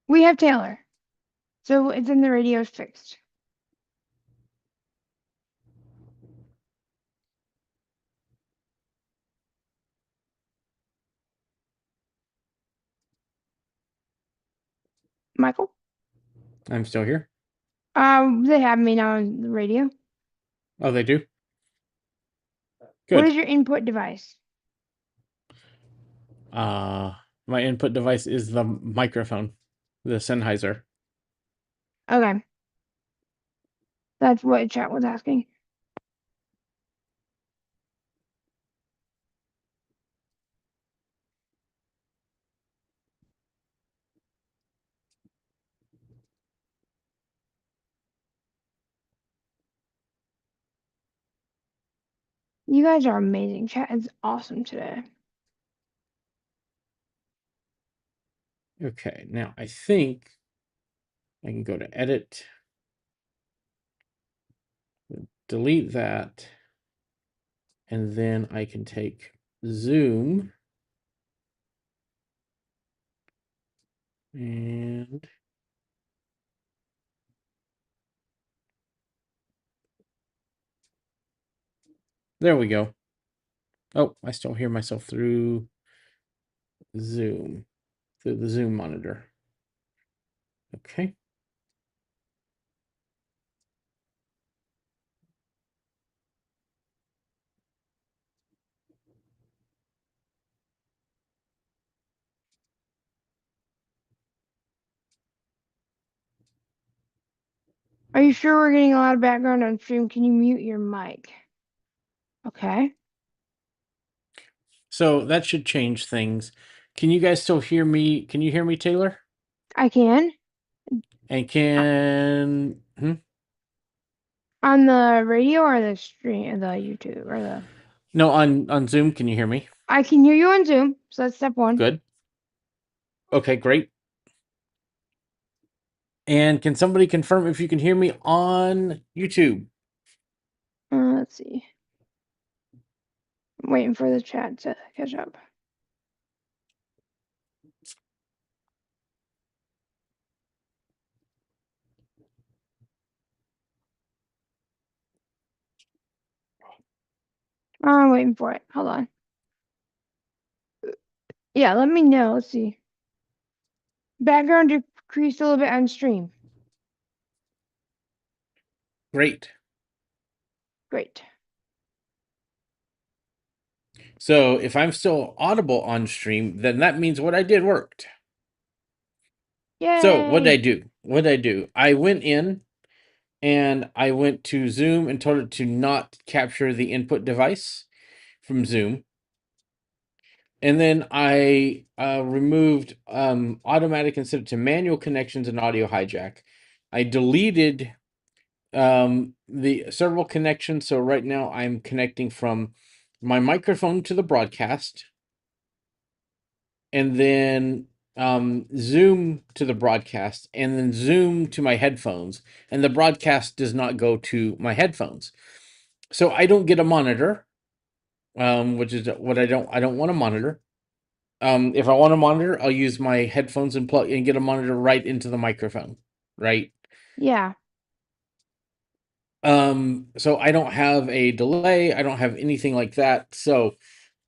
We have Taylor. So it's in the radio's fixed. Michael? I'm still here. They have me now on the radio. Oh, they do? What Good. is your input device? My input device is the microphone, the Sennheiser. Okay. That's what chat was asking. You guys are amazing. Chat is awesome today. Okay, now I think I can go to edit, delete that, and then I can take Zoom and there we go. Oh, I still hear myself through Zoom, through the Zoom monitor. Okay. Are you sure we're getting a lot of background on stream? Can you mute your mic? Okay. So that should change things. Can you guys still hear me? Can you hear me, Taylor? I can. And can On the radio or the stream, the YouTube or the. no, on Zoom, can you hear me? I can hear you on Zoom, so that's step one. Good. Okay, great. And can somebody confirm if you can hear me on YouTube? Let's see. I'm waiting for the chat to catch up. I'm waiting for it. Hold on. Yeah, let me know. Let's see. Background decreased a little bit on stream. Great. Great. So if I'm still audible on stream, then that means what I did worked. Yay! So what did I do? What did I do? I went in and I went to Zoom and told it to not capture the input device from Zoom. And then I removed automatic and set it to manual connections and audio hijack. I deleted the several connections. So right now I'm connecting from my microphone to the broadcast, and then Zoom to the broadcast, and then Zoom to my headphones. And the broadcast does not go to my headphones. So I don't get a monitor, which is what I don't want a monitor. If I want a monitor, I'll use my headphones and plug and get a monitor right into the microphone, right? Yeah. So I don't have a delay, I don't have anything like that. So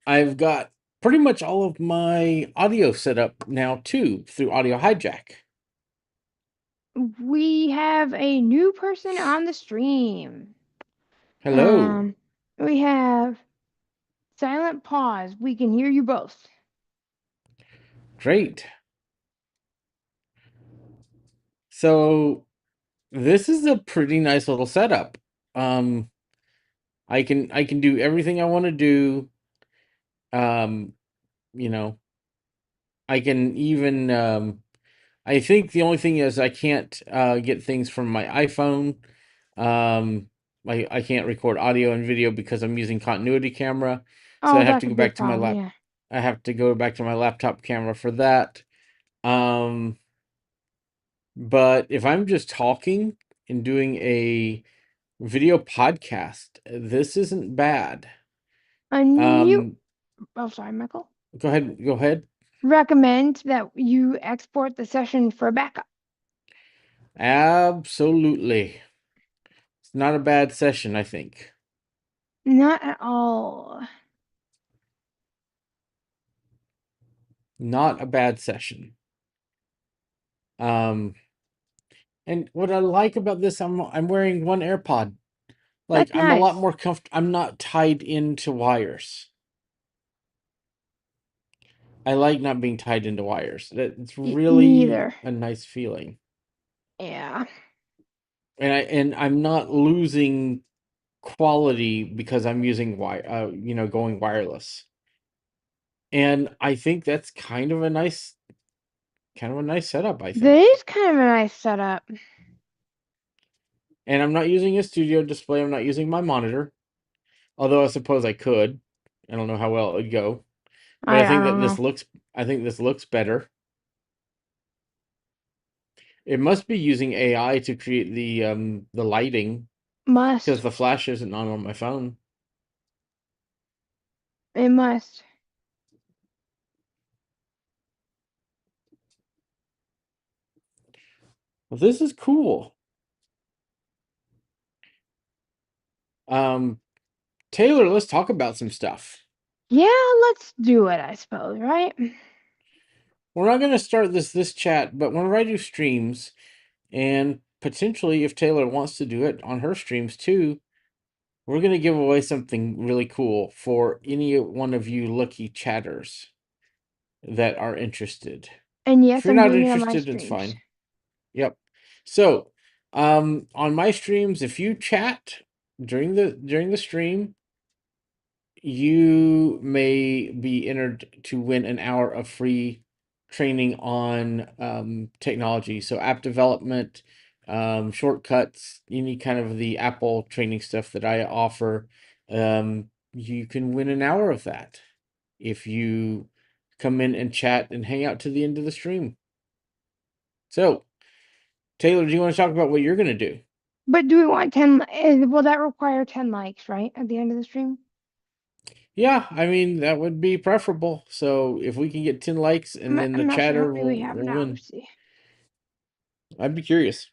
I've got pretty much all of my audio set up now too through Audio Hijack. We have a new person on the stream. Hello. We have Silent Pause. We can hear you both. Great. So this is a pretty nice little setup. I can do everything I want to do. You know, I can even I think the only thing is I can't get things from my iPhone. I can't record audio and video because I'm using continuity camera. So Oh, I have that's to a go big back to my problem. Yeah. I have to go back to my laptop camera for that. But if I'm just talking and doing a video podcast, this isn't bad. A new. Oh, sorry, Michael. Go ahead. Go ahead. recommend that you export the session for backup. Absolutely. It's not a bad session, I think. Not at all. Not a bad session. Um, and what I like about this, I'm wearing one AirPod. Like That's I'm a lot nice. more comfortable. I'm not tied into wires. I like not being tied into wires. It's Me really either. a nice feeling. Yeah. And I'm not losing quality because I'm using going wireless. And I think that's kind of a nice setup, I That think. is kind of a nice setup. And I'm not using a studio display. I'm not using my monitor, although I suppose I could. I don't know how well it would go, but I don't know. I think this looks better. It must be using AI to create the lighting because Must. the flash isn't on my phone. It must. Well, this is cool. Um, Taylor, let's talk about some stuff. Yeah, let's do it, I suppose, right? We're not going to start this chat, but whenever I do streams, and potentially if Taylor wants to do it on her streams too, we're going to give away something really cool for any one of you lucky chatters that are interested. And If yes, you're I'm not doing it on my interested, it's streams. fine. Yep. So, on my streams, if you chat during the stream, you may be entered to win an hour of free training on technology. So app development, shortcuts, any kind of the Apple training stuff that I offer. You can win an hour of that if you come in and chat and hang out to the end of the stream. So, Taylor, do you want to talk about what you're going to do? But do we want 10? Will that require 10 likes, right? At the end of the stream? Yeah, I mean, that would be preferable. So if we can get 10 likes and then the I'm not sure how chatter many we have will now. win. Let's see. I'd be curious.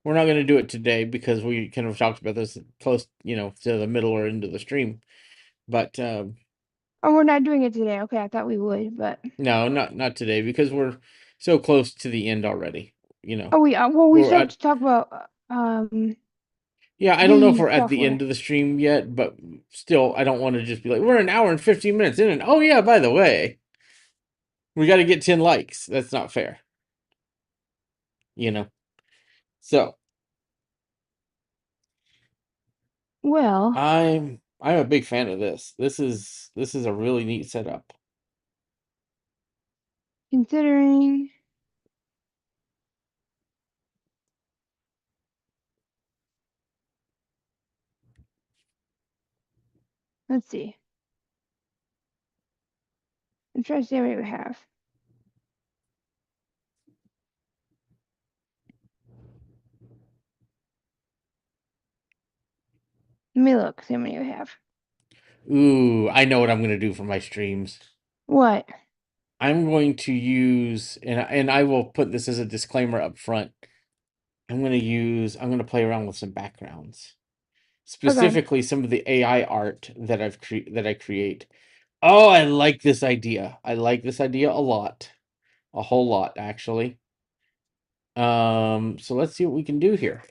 We're not going to do it today because we kind of talked about this close, to the middle or into the stream. But Oh, we're not doing it today. Okay, I thought we would, but no, not today because we're so close to the end already. oh, we We're still have at to talk about Yeah, I don't know if the we're at the software. end of the stream yet, but still, I don't want to just be like, we're an hour and 15 minutes in, and oh yeah, by the way, we got to get 10 likes. That's not fair, you know. So Well, I'm a big fan of this. This is a really neat setup. considering, let's see. I'm trying to see how many we have. Let me look, see how many we have. Ooh, I know what I'm gonna do for my streams. What? I'm going to use, and I will put this as a disclaimer up front. I'm gonna play around with some backgrounds, Okay. specifically some of the AI art that I create. Oh, I like this idea. I like this idea a lot, a whole lot actually. So let's see what we can do here.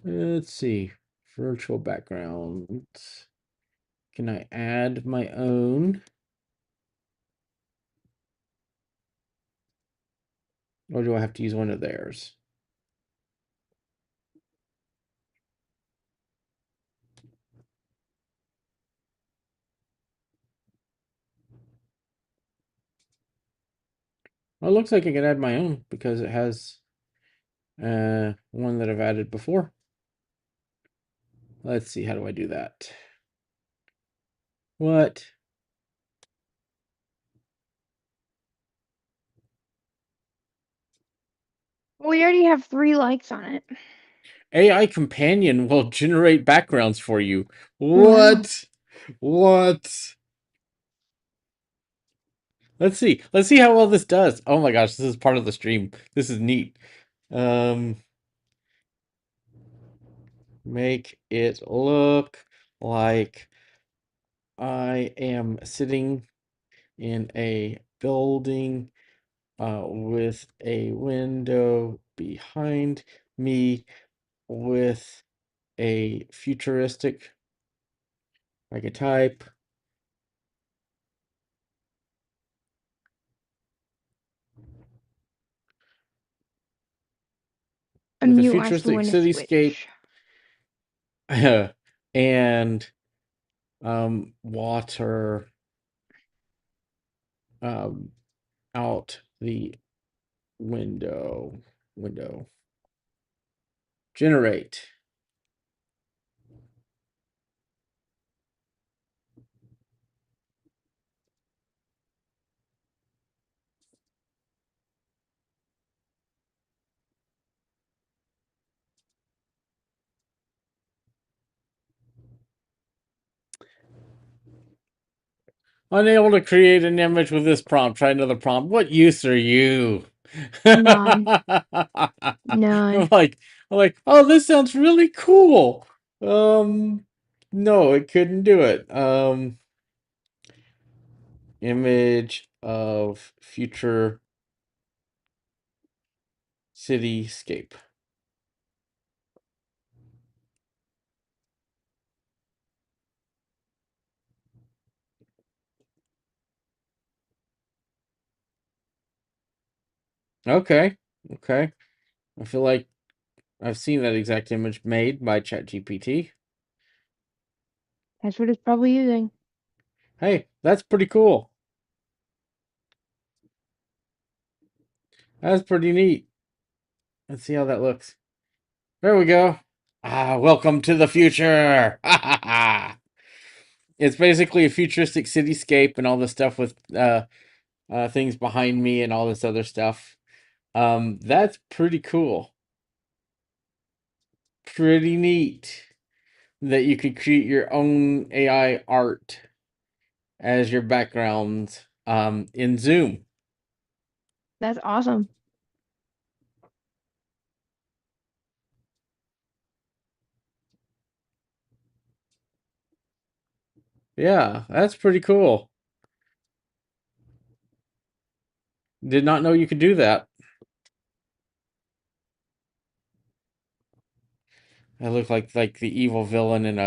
Let's see. Virtual backgrounds. Can I add my own? Or do I have to use one of theirs? Well, it looks like I can add my own because it has one that I've added before. Let's see, how do I do that? What? We already have 3 likes on it. AI companion will generate backgrounds for you. Wow. What? What? Let's see. Let's see how well this does. Oh my gosh, this is part of the stream. This is neat. Um, make it look like I am sitting in a building with a window behind me with a futuristic, I could type, with a Unmute has to futuristic win a cityscape switch. and water um, out the window. Generate. Unable to create an image with this prompt. Try another prompt. What use are you? None. I'm None. like, I'm like, oh, this sounds really cool. No, it couldn't do it. Image of future cityscape. Okay, okay. I feel like I've seen that exact image made by ChatGPT. That's what it's probably using. Hey, that's pretty cool. That's pretty neat. Let's see how that looks. There we go. Welcome to the future. It's basically a futuristic cityscape and all the stuff with things behind me and all this other stuff. That's pretty cool. Pretty neat that you could create your own AI art as your background in Zoom. That's awesome. Yeah, that's pretty cool. Did not know you could do that. I look like the evil villain in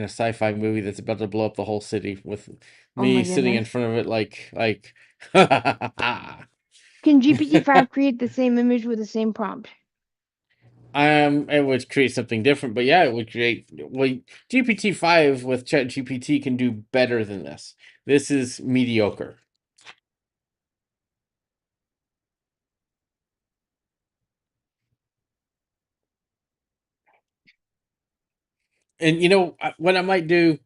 a sci-fi movie that's about to blow up the whole city with Oh me my sitting in goodness. front of it like Can GPT-5 create the same image with the same prompt? it would create something different, but yeah, it would create well GPT-5 with ChatGPT can do better than this. This is mediocre. And you know what I might do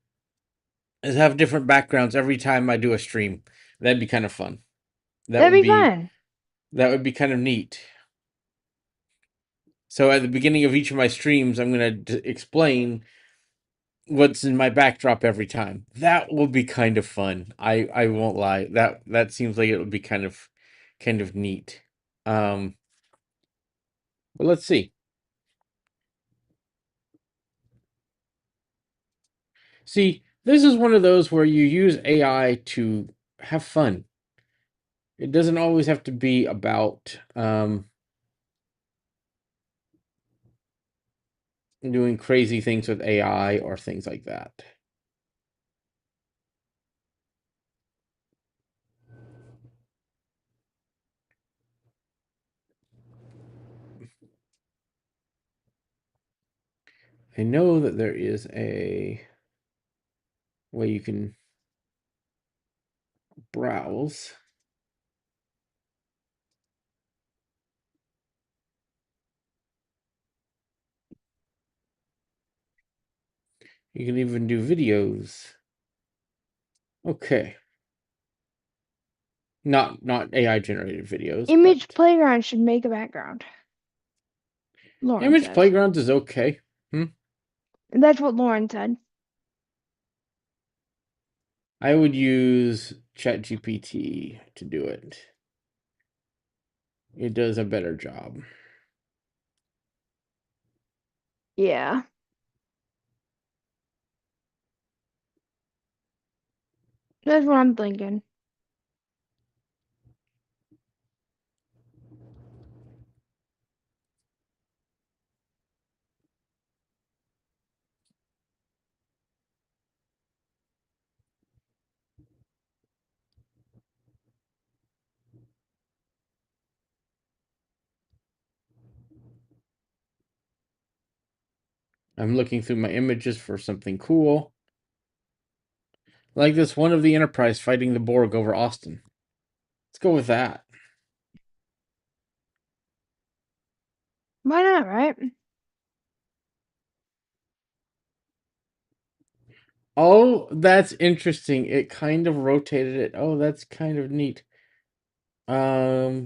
is have different backgrounds every time I do a stream. That'd be kind of fun. That That'd would be be fun. that would be kind of neat. So at the beginning of each of my streams, I'm going to explain what's in my backdrop every time. That will be kind of fun. I won't lie. That seems like it would be kind of neat. Um, but let's see. See, this is one of those where you use AI to have fun. It doesn't always have to be about doing crazy things with AI or things like that. I know that there is a way you can browse. You can even do videos. Okay. Not AI generated videos, Image but Playground should make a background. Lauren Image says. Playgrounds is okay. That's what Lauren said. I would use ChatGPT to do it. It does a better job. Yeah. That's what I'm thinking. I'm looking through my images for something cool. Like this one of the Enterprise fighting the Borg over Austin. Let's go with that. Why not, right? Oh, that's interesting. It kind of rotated it. Oh, that's kind of neat. Yeah,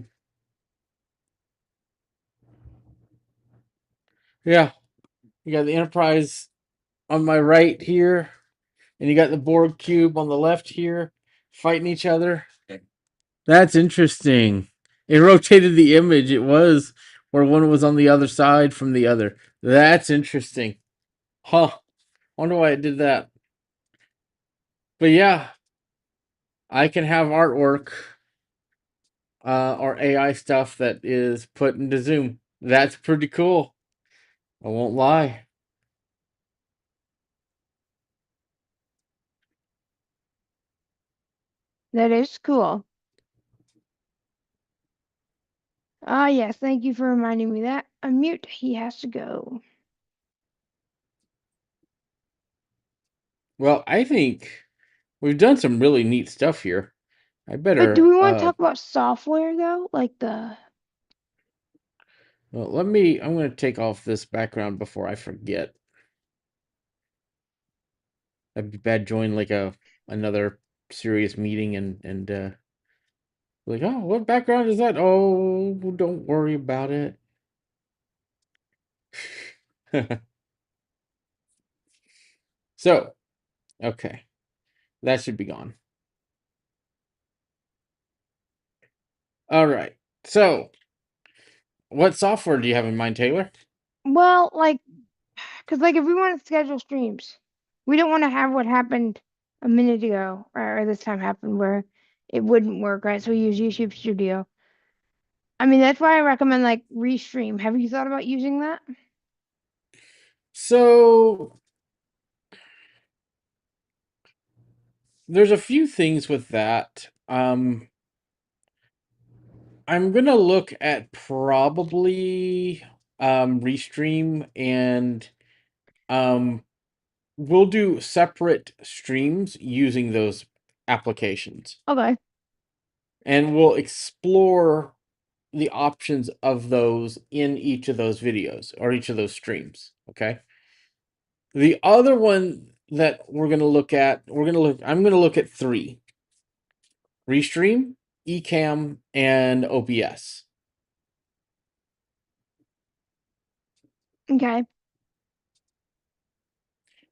you got the Enterprise on my right here, and you got the Borg cube on the left here, fighting each other. That's interesting. It rotated the image. It was where one was on the other side from the other. That's interesting. Huh. Wonder why it did that. But yeah, I can have artwork or AI stuff that is put into Zoom. That's pretty cool. I won't lie. That is cool. Ah, yes. Thank you for reminding me that. Unmute. He has to go. Well, I think we've done some really neat stuff here. I But do better we want to talk about software though? Like the. well, I'm going to take off this background before I forget. That'd be bad join like another serious meeting and like, "Oh, what background is that?" "Oh, don't worry about it." So, okay. That should be gone. All right. So, what software do you have in mind, Taylor? Well, like, because like if we want to schedule streams, we don't want to have what happened a minute ago or this time happened where it wouldn't work, right? So we use YouTube Studio. I mean, that's why I recommend like Restream. Have you thought about using that? So, there's a few things with that. I'm gonna look at probably Restream and um we'll do separate streams using those applications. Okay. And we'll explore the options of those in each of those videos or each of those streams. Okay. The other one that we're gonna look at, I'm gonna look at three: Restream, Ecamm, and OBS. Okay.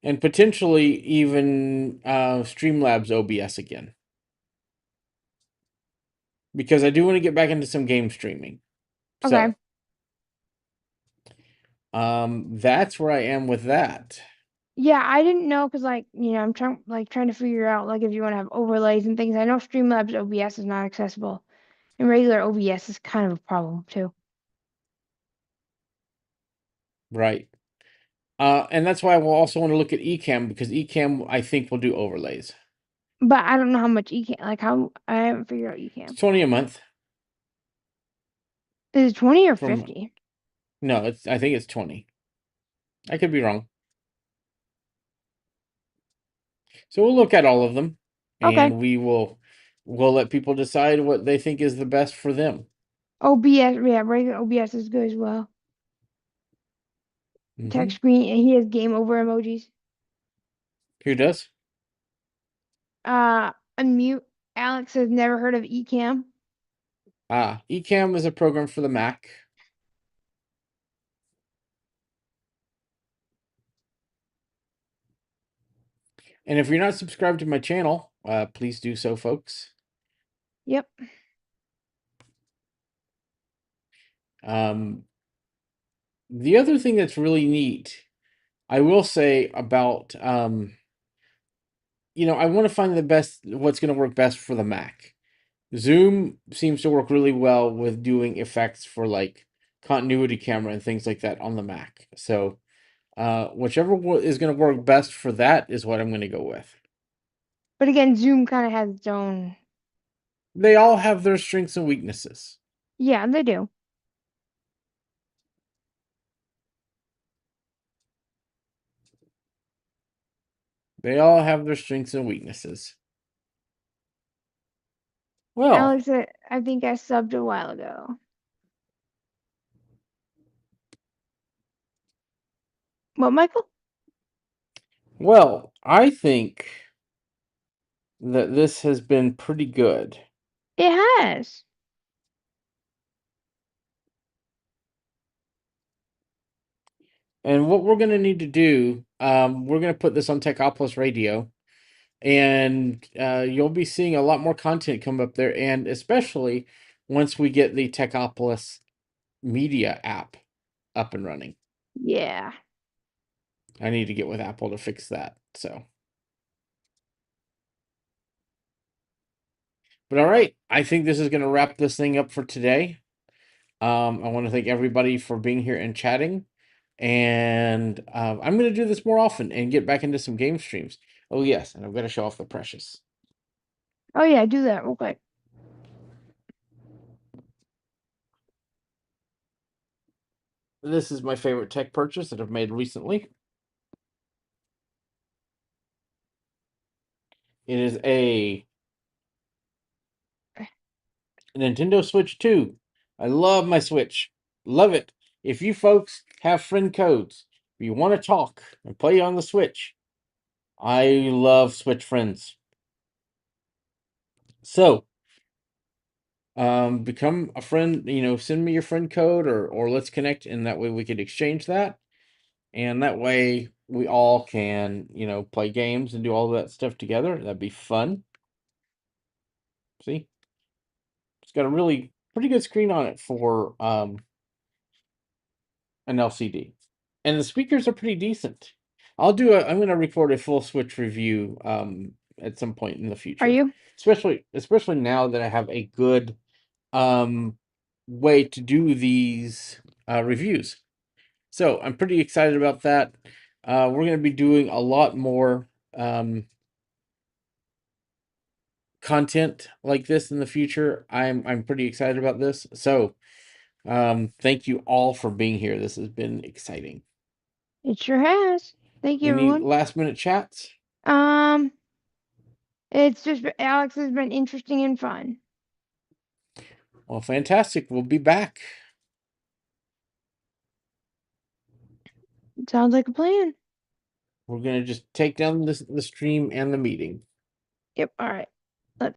And potentially even Streamlabs OBS again. Because I do want to get back into some game streaming. Okay. So that's where I am with that. Yeah, I didn't know because I'm trying to figure out like if you want to have overlays and things. I know Streamlabs OBS is not accessible, and regular OBS is kind of a problem too. Right. And that's why we'll also want to look at Ecamm, because Ecamm I think will do overlays. But I don't know how much Ecamm, like how I haven't figured out It's Ecamm. 20 a month. Is it 20 or From 50? No, I think it's 20. I could be wrong. So we'll look at all of them Okay. and we'll let people decide what they think is the best for them. OBS, yeah, regular OBS is good as well. Hmm. Text screen, and he has game over emojis. Who does? Unmute. Alex has never heard of Ecamm. Ecamm is a program for the Mac. And if you're not subscribed to my channel, please do so, folks. Yep. The other thing that's really neat, I will say about, I want to find what's going to work best for the Mac. Zoom seems to work really well with doing effects for like continuity camera and things like that on the Mac. So, whichever is going to work best for that is what I'm going to go with. But again, Zoom kind of has its own. They all have their strengths and weaknesses. Yeah, they do. They all have their strengths and weaknesses. Well, Alex, I think I subbed a while ago. What, Michael? I think that this has been pretty good. It has. And what we're going to need to do, we're going to put this on Techopolis Radio, and you'll be seeing a lot more content come up there, and especially once we get the Techopolis Media app up and running. Yeah. I need to get with Apple to fix that. So, but all right, I think this is going to wrap this thing up for today. I want to thank everybody for being here and chatting. And I'm going to do this more often and get back into some game streams. Oh, yes, and I've got to show off the Precious. Oh yeah, do that real quick. This is my favorite tech purchase that I've made recently. It is a Nintendo Switch 2. I love my Switch. Love it. If you folks have friend codes, if you want to talk and play on the Switch, I love Switch friends. So, become a friend, send me your friend code or let's connect, and that way we could exchange that. And that way we all can, play games and do all that stuff together. That'd be fun. See? It's got a really pretty good screen on it for an LCD. And the speakers are pretty decent. I'm going to record a full Switch review at some point in the Are future. you? Especially now that I have a good way to do these reviews. So I'm pretty excited about that. We're going to be doing a lot more content like this in the future. I'm pretty excited about this. So thank you all for being here. This has been exciting. It sure has. Thank you, Any everyone. last minute chats? Um, it's just Alex has been interesting and fun. Well, fantastic. We'll be back. Sounds like a plan. We're going to just take down the stream and the meeting. Yep. All right.